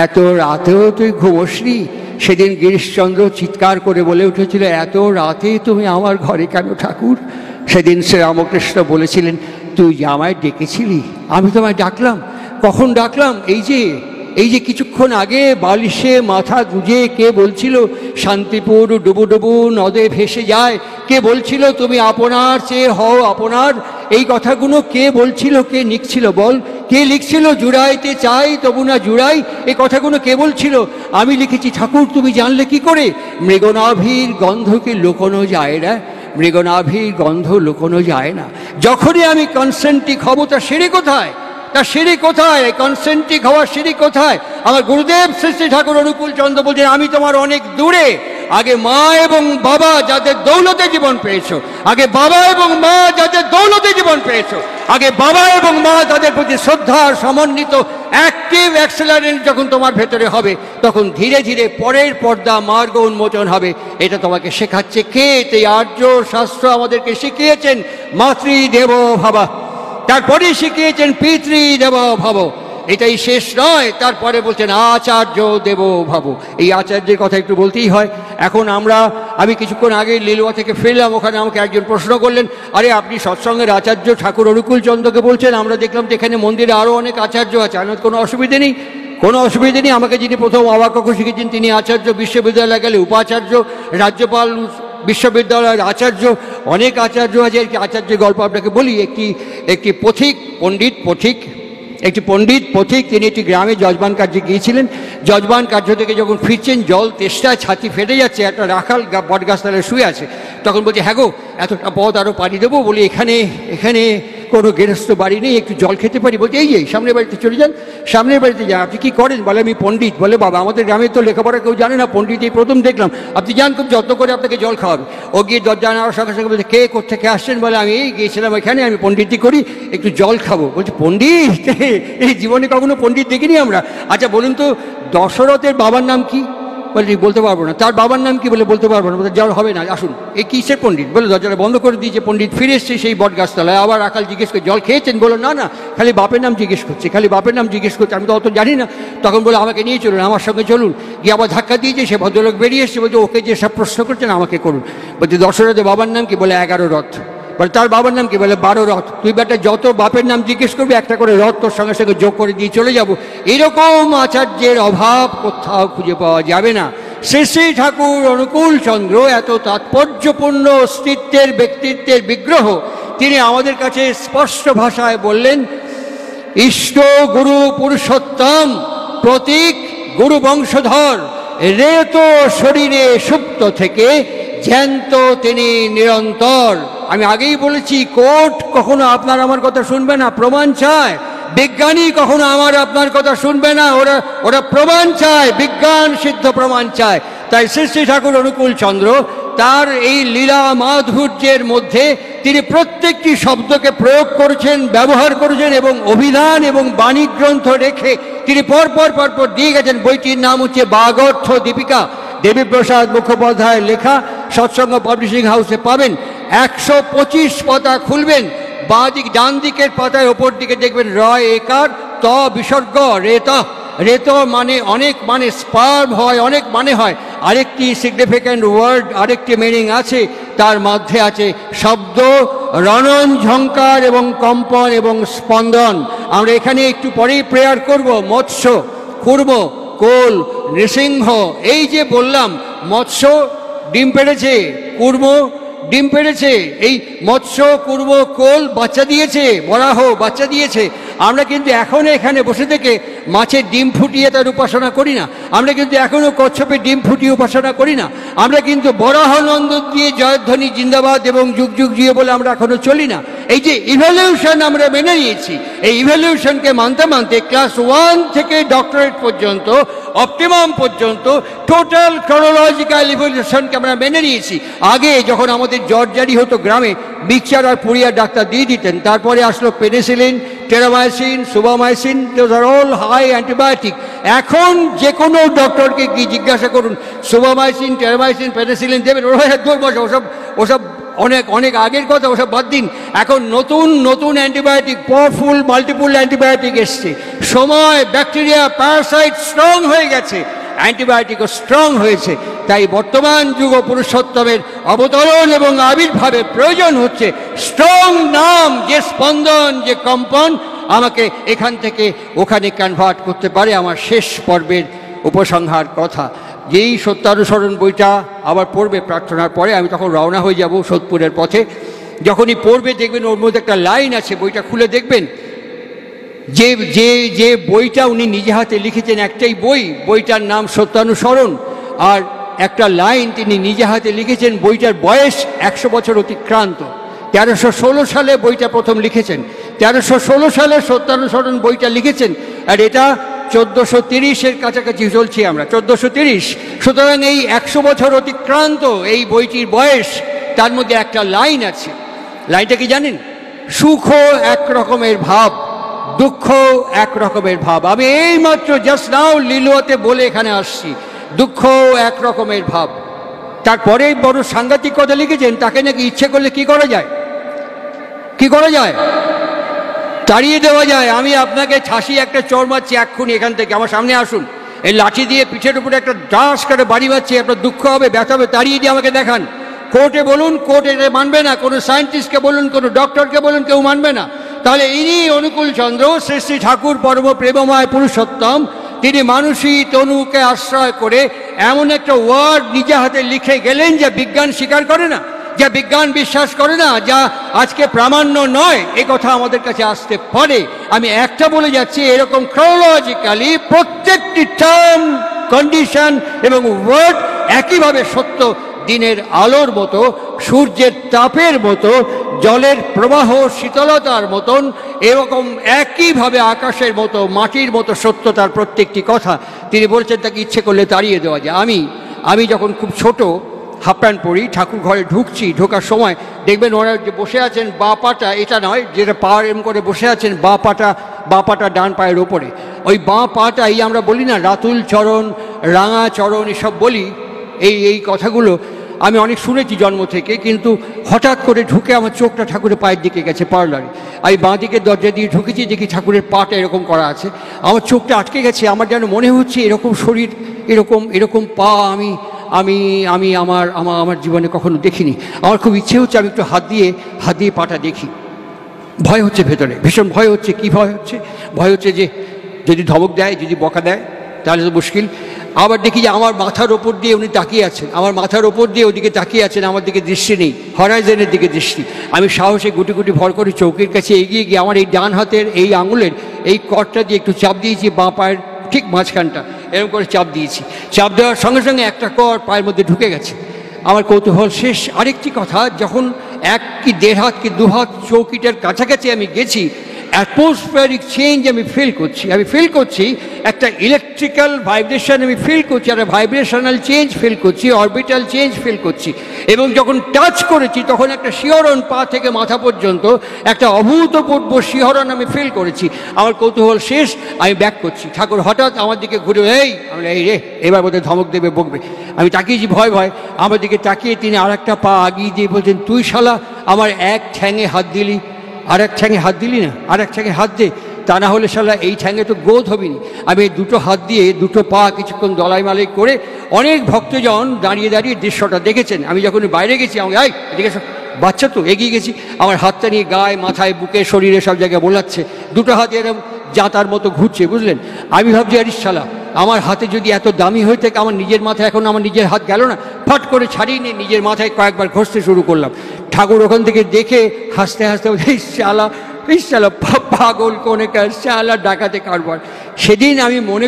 এত রাতেও তুই ঘুমোসনি? সেদিন গিরিশচন্দ্র চিৎকার করে বলে উঠেছিল, এত রাতে তুমি আমার ঘরে কেন ঠাকুর? সেদিন শ্রীরামকৃষ্ণ বলেছিলেন, তুই যে আমায় ডেকেছিলি, আমি তোমায় ডাকলাম। কখন ডাকলাম? এই যে কিছুক্ষণ আগে বালিশে মাথা গুজে কে বলছিল শান্তিপুর ডুবু ডুবু নদে ভেসে যায়? কে বলছিল তুমি আপনার চেয়ে হও আপনার? এই কথাগুলো কে বলছিল, কে লিখছিল বল? কে লিখছিল জুড়াইতে চাই তবু না জুড়াই? এই কথাগুলো কে বলছিল? আমি লিখেছি। ঠাকুর তুমি জানলে কি করে? মৃগনাভির গন্ধকে লুকোনো যায় না, মৃগনাভির গন্ধ লুকোনো যায় না। যখনই আমি কনসেন্ট্রিক হব তা সিঁড়ি কোথায়, তা সিঁড়ি কোথায়, কনসেন্ট্রিক হওয়ার সিঁড়ি কোথায়? আমার গুরুদেব শ্রী শ্রী ঠাকুর অনুকূল চন্দ্র বলছেন, আমি তোমার অনেক দূরে। আগে মা এবং বাবা যাদের দৌলতে জীবন পেয়েছো, আগে বাবা এবং মা যাদের দৌলতে জীবন পেয়েছো, আগে বাবা এবং মা তাদের প্রতি শ্রদ্ধা সমন্বিত অ্যাক্টিভ অ্যাক্সেলারেন্ট যখন তোমার ভেতরে হবে, তখন ধীরে ধীরে পরের পর্দা মার্গ উন্মোচন হবে। এটা তোমাকে শেখাচ্ছে কে? এই আর্য শাস্ত্র আমাদেরকে শিখিয়েছেন মাতৃদেব ভাবা, তারপরে শিখিয়েছেন পিতৃদেব ভাব। এটাই শেষ নয়, তারপরে বলছেন আচার্য দেব ভাব। এই আচার্যের কথা একটু বলতেই হয়। এখন আমি কিছুক্ষণ আগে লিলুয়া থেকে ফিরলাম, ওখানে আমাকে একজন প্রশ্ন করলেন, আরে আপনি সৎসঙ্গের আচার্য ঠাকুর অনুকূল চন্দ্রকে বলছেন, আমরা দেখলাম যে এখানে মন্দিরে আরও অনেক আচার্য আছে। আমার কোনো অসুবিধে নেই, কোনো অসুবিধে নেই। আমাকে যিনি প্রথম অবাক্য শিখেছেন তিনি আচার্য, বিশ্ববিদ্যালয়ে গেলে উপাচার্য, রাজ্যপাল, বিশ্ববিদ্যালয়ের আচার্য, অনেক আচার্য আছে। আচার্যের গল্প আপনাকে বলি। একটি পথিক, পণ্ডিত পথিক, তিনি একটি গ্রামে যজমান কার্যে গিয়েছিলেন। যজমান কার্য থেকে যখন ফিরছেন, জল তেষ্টায় ছাতি ফেটে যাচ্ছে, একটা রাখাল বটগাছতলায় শুয়ে আছে। তখন বলছে, হ্যাঁ গো, এতটা পথ আরও পাড়ি দেবো, বলি এখানে কোনো গৃহস্থ বাড়ি নেই, একটু জল খেতে পারি? বলছে, এই সামনের বাড়িতে চলে যান, সামনের বাড়িতে যান। আপনি কী করেন? বলে, আমি পণ্ডিত। বলে, বাবা, আমাদের গ্রামে তো লেখাপড়া কেউ জানে না, পণ্ডিত এই প্রথম দেখলাম। আপনি যান, খুব যত্ন করে আপনাকে জল খাওয়াবে। ও গিয়ে দরজা নেওয়ার সঙ্গে সঙ্গে বলছে, কে কোত্থেকে আসছেন? বলে, আমি এই গিয়েছিলাম এখানে, আমি পণ্ডিতই করি, একটু জল খাবো। বলছে, পণ্ডিত? এই জীবনে কখনো পণ্ডিত দেখিনি আমরা। আচ্ছা বলুন তো, দশরথের বাবার নাম কি? বলে, বলতে পারবো না। তার বাবার নাম কি? বলে, বলতে পারবো না। বলে, জল হবে না, আসুন। এই কিসের পণ্ডিত? বলে, দরজাটা বন্ধ করে দিয়েছে। পণ্ডিত ফিরে এসছে সেই বট গাছতলায়। আবার রাখাল জিজ্ঞেস করে, জল খেয়েছেন? বলো, না না, খালি বাপের নাম জিজ্ঞেস করছে, খালি বাপের নাম জিজ্ঞেস করছে, আমি তো অত জানি না। তখন বলে, আমাকে নিয়ে চলুন, আমার সঙ্গে চলুন। গিয়ে আবার ধাক্কা দিয়েছে, সে ভদ্রলোক বেরিয়ে এসছে। বলছে, ওকে যে সব প্রশ্ন করছেন আমাকে করুন। বলছে, দশরথের বাবার নাম কি? বলে, 11 রথ। বলে, তার বাবার নাম কি? বলে, 12 রথ। তুই বেটা যত বাপের নাম জিজ্ঞেস করবি, একটা করে রথ তোর সঙ্গে সঙ্গে যোগ করে দিয়ে চলে যাব। এরকম আচার্যের অভাব কোথাও খুঁজে পাওয়া যাবে না। শ্রী শ্রী ঠাকুর অনুকূল চন্দ্র এত তাৎপর্যপূর্ণ অস্তিত্বের ব্যক্তিত্বের বিগ্রহ, তিনি আমাদের কাছে স্পষ্ট ভাষায় বললেন, ইষ্ট গুরু পুরুষোত্তম, প্রতীক গুরু বংশধর, রেত শরীরে সুপ্ত থেকে জ্যান্ত তিনি নিরন্তর। আমি আগেই বলেছি, কোর্ট কখনো আপনার আমার কথা শুনবে না, প্রমাণ চায়। বিজ্ঞানী কখনো আমার আপনার কথা শুনবে না, ওরা প্রমাণ চায়, বিজ্ঞান সিদ্ধ প্রমাণ চায়। তাই শ্রী শ্রী ঠাকুর অনুকূল চন্দ্র তার এই লীলা মাধুর্যের মধ্যে তিনি প্রত্যেকটি শব্দকে প্রয়োগ করেছেন, ব্যবহার করেছেন, এবং অভিধান এবং বাণী গ্রন্থ রেখে তিনি পরপর দিয়ে গেছেন। বইটির নাম হচ্ছে বাগর্থ দীপিকা, দেবীপ্রসাদ মুখোপাধ্যায়ের লেখা। সৎসঙ্গ পাবলিশিং হাউসে পাবেন। 125 পাতা খুলবেন, ডান দিকের পাতায় ওপর দিকে দেখবেন রয় একার, ত বিসর্গ, রেত মানে অনেক, মানে স্পার্ম হয়, অনেক মানে হয়। আরেকটি সিগনিফিক্যান্ট ওয়ার্ড, আরেকটি মিনিং আছে, তার মধ্যে আছে শব্দ, রণন, ঝঙ্কার এবং কম্পন এবং স্পন্দন। আমরা এখানে একটু পরেই প্রেয়ার করব। মৎস্য, কুর্ম, কোল, নৃসিংহ, এই যে বললাম, মৎস্য ডিম পেড়েছে, কুর্ম ডিম পেড়েছে, এই মৎস্য, কুর্ম, কোল বাচ্চা দিয়েছে, বরাহ বাচ্চা দিয়েছে। আমরা কিন্তু এখনো এখানে বসে থেকে মাছের ডিম ফুটিয়ে তার উপাসনা করি না। আমরা কিন্তু এখনো কচ্ছপের ডিম ফুটিয়ে উপাসনা করি না। আমরা কিন্তু বরাহ নন্দ দিয়ে জয়ধ্বনি জিন্দাবাদ এবং যুগ যুগ জিয়ে বলে আমরা এখনো চলি না। এই যে ইভ্যালিউশন আমরা মেনে নিয়েছি, এই ইভ্যালিউশনকে মানতে মানতে ক্লাস 1 থেকে ডক্টরেট পর্যন্ত, অপটিমাম পর্যন্ত টোটাল ক্রোনোলজিক্যাল ইভ্যালিউশনকে আমরা মেনে নিয়েছি। আগে যখন আমাদের জ্বর জারি হতো গ্রামে, মিক্সচার আর পুড়িয়ার ডাক্তার দিয়ে দিতেন। তারপরে আসলো penicillin, terramycin, subamycin, those are all high antibiotic. এখন যে কোনো ডক্টরকে কি জিজ্ঞাসা করুন, সুবামাইসিন, টেরামাইসিন, পেনিসিলিন দেবেন, ওরা একদম ওসব অনেক আগের কথা, ওসব বাদ দিন। এখন নতুন অ্যান্টিবায়োটিক, পাওয়ারফুল মাল্টিপল অ্যান্টিবায়োটিক এসছে। সময়, ব্যাকটেরিয়া, প্যারাসাইট স্ট্রং হয়ে গেছে, অ্যান্টিবায়োটিকও স্ট্রং হয়েছে। তাই বর্তমান যুগ পুরুষোত্তমের অবতরণ এবং আবির্ভাবের প্রয়োজন হচ্ছে স্ট্রং নাম, যে স্পন্দন, যে কম্পন আমাকে এখান থেকে ওখানে কনভার্ট করতে পারে। আমার শেষ পর্বের উপসংহার কথা, যেই সত্যানুসরণ বইটা আবার পড়বে প্রার্থনার পরে, আমি তখন রওনা হয়ে যাব সোদপুরের পথে। যখনই পড়বে দেখবেন ওর মধ্যে একটা লাইন আছে, বইটা খুলে দেখবেন, যে বইটা উনি নিজে হাতে লিখেছেন, একটাই বইটার নাম সত্যানুসরণ, আর একটা লাইন তিনি নিজে হাতে লিখেছেন। বইটার বয়স 100 বছর অতিক্রান্ত, 1316 সালে বইটা প্রথম লিখেছেন, 1316 সালে সত্যানুসরণ বইটা লিখেছেন, আর এটা 1430-এর কাছাকাছি চলছি আমরা, 1430। সুতরাং এই 100 বছর অতিক্রান্ত এই বইটির বয়স। তার মধ্যে একটা লাইন আছে, লাইনটা কি জানেন? সুখ এক রকমের ভাব, দুঃখ এক রকমের ভাব। আমি এইমাত্র জাস্ট নাও লিলুয়াতে বলে এখানে আসছি, দুঃখ এক রকমের ভাব। তারপরে বড় সাংঘাতিক কথা লিখেছেন, তাকে নাকি ইচ্ছে করলে কি করা যায়, কি করা যায়? তাড়িয়ে দেওয়া যায়। আমি আপনাকে ছাসি একটা চড় মারছি এক্ষুনি এখান থেকে, আমার সামনে আসুন, এই লাঠি দিয়ে পিঠের উপরে একটা ডাস করে বাড়ি মারছি, আপনার দুঃখ হবে, ব্যথা হবে, তাড়িয়ে দিয়ে আমাকে দেখান। কোর্টে বলুন, কোর্ট এটা মানবে না। কোনো সায়েন্টিস্টকে বলুন, কোনো ডক্টরকে বলুন, কেউ মানবে না। তাহলে ইনি অনুকূল চন্দ্র, শ্রী শ্রী ঠাকুর পরম প্রেমময় পুরুষোত্তম, তিনি মানুষই তনুকে আশ্রয় করে এমন একটা ওয়ার্ড নিজে হাতে লিখে গেলেন যা বিজ্ঞান স্বীকার করে না, যা বিজ্ঞান বিশ্বাস করে না, যা আজকে প্রামাণ্য নয়। এ কথা আমাদের কাছে আসতে পারে। আমি একটা বলে যাচ্ছি, এরকম ক্রোনোলজিক্যালি প্রত্যেকটি টার্ম, কন্ডিশন এবং ওয়ার্ড একইভাবে সত্য। দিনের আলোর মতো, সূর্যের তাপের মতো, জলের প্রবাহ শীতলতার মতন, এরকম একইভাবে আকাশের মতো, মাটির মতো সত্য তার প্রত্যেকটি কথা। তিনি বলছেন তাকে ইচ্ছে করলে তাড়িয়ে দেওয়া যায়। আমি যখন খুব ছোট হাফ প্যান্ট পরি, ঠাকুর ঘরে ঢুকছি, ঢোকার সময় দেখবেন ওরা যে বসে আছেন, বাঁ পাটা, এটা নয় যেটা পা এম করে বসে আছেন, বাঁ পাটা ডান পায়ের ওপরে, ওই বাঁ পাটাই আমরা বলি না রাতুল চরণ, রাঙা চরণ, এসব বলি। এই কথাগুলো আমি অনেক শুনেছি জন্ম থেকে, কিন্তু হঠাৎ করে ঢুকে আমার চোখটা ঠাকুরের পায়ের দিকে গেছে পার্লারে। আমি বাঁ দিকের দরজা দিয়ে ঢুকেছি, দেখি ঠাকুরের পাটা এরকম করা আছে, আমার চোখটা আটকে গেছে। আমার যেন মনে হচ্ছে এরকম শরীর, এরকম পা আমি আমার জীবনে কখনো দেখিনি। আমার খুব ইচ্ছে হচ্ছে আমি একটু হাত দিয়ে পাটা দেখি। ভয় হচ্ছে ভেতরে, ভীষণ ভয় হচ্ছে। কি ভয় হচ্ছে? ভয় হচ্ছে যে যদি ধমক দেয়, যদি বকা দেয়, তাহলে তো মুশকিল। আবার দেখি যে আমার মাথার ওপর দিয়ে উনি তাকিয়ে আছেন, আমার মাথার ওপর দিয়ে ওদিকে তাকিয়ে আছেন, আমার দিকে দৃষ্টি নেই, হরাইজনের দিকে দৃষ্টি। আমি সাহসে গুটি গুটি ভর করে চৌকির কাছে এগিয়ে গিয়ে আমার এই ডান হাতের এই আঙুলের এই কর্ডটা দিয়ে একটু চাপ দিয়েছি বাঁ পায়ের ঠিক মাঝখানটা, এরকম করে চাপ দিয়েছি। চাপ দেওয়ার সঙ্গে সঙ্গে একটা কর্ড পায়ের মধ্যে ঢুকে গেছে। আমার কৌতূহল শেষ। আরেকটি কথা, যখন 1 কি 1.5 হাত কি 2 হাত চৌকিটার কাছাকাছি আমি গেছি, অ্যাটমসফিয়ারিক চেঞ্জ আমি ফিল করছি, একটা ইলেকট্রিক্যাল ভাইব্রেশন আমি ফিল করছি, একটা ভাইব্রেশনাল চেঞ্জ ফিল করছি, অরবিটাল চেঞ্জ ফিল করছি। এবং যখন টাচ করেছি তখন একটা শিহরণ, পা থেকে মাথা পর্যন্ত একটা অভূতপূর্ব শিহরণ আমি ফিল করেছি। আমার কৌতূহল শেষ, আমি ব্যাক করছি। ঠাকুর হঠাৎ আমার দিকে ঘুরে, এই রে এবার বোধহয় ধমক দেবে, বকবে। আমি তাকিয়েছি ভয় আমার দিকে তাকিয়ে তিনি আর একটা পা আগিয়ে দিয়ে বলছেন, তুই শালা আমার এক ঠ্যাঙে হাত দিলি, আর এক ঠ্যাঙে হাত দিলি না, আর এক ঠ্যাঙে হাত দে, তা না হলে শালা এই ঠ্যাঙে তো গোদ হবি নি। আমি এই দুটো হাত দিয়ে দুটো পা কিছুক্ষণ দলাই মালাই করে, অনেক ভক্তজন দাঁড়িয়ে দৃশ্যটা দেখেছেন। আমি যখন বাইরে গেছি, আমাকে এদিকে বাচ্চা তো এগিয়ে গেছি, আমার হাতটা নিয়ে গায়ে, মাথায়, বুকে, শরীরে সব জায়গায় বোলাচ্ছে, দুটো হাত এরকম জাতার মতো ঘুরছে, বুঝলেন। আমি ভাবছি আরে শালা আমার হাতে যদি এত দামি হয়ে থাকে, আমার নিজের মাথায় এখন আমার নিজের হাত গেল না, ফট করে ছাড়িয়ে নিয়ে নিজের মাথায় কয়েকবার ঘষতে শুরু করলাম। ঠাকুর ওখান থেকে দেখে হাসতে এই শালা পাগল কোনেকার, শালা ডাকাতে কারবার। সেদিন আমি মনে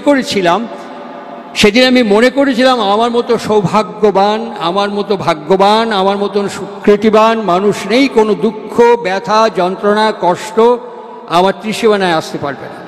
করেছিলাম আমার মতো সৌভাগ্যবান, আমার মতো ভাগ্যবান, আমার মতন সুকৃতিবান মানুষ নেই। কোনো দুঃখ, ব্যথা, যন্ত্রণা, কষ্ট আমার ত্রিসীমানায় আসতে পারবে না।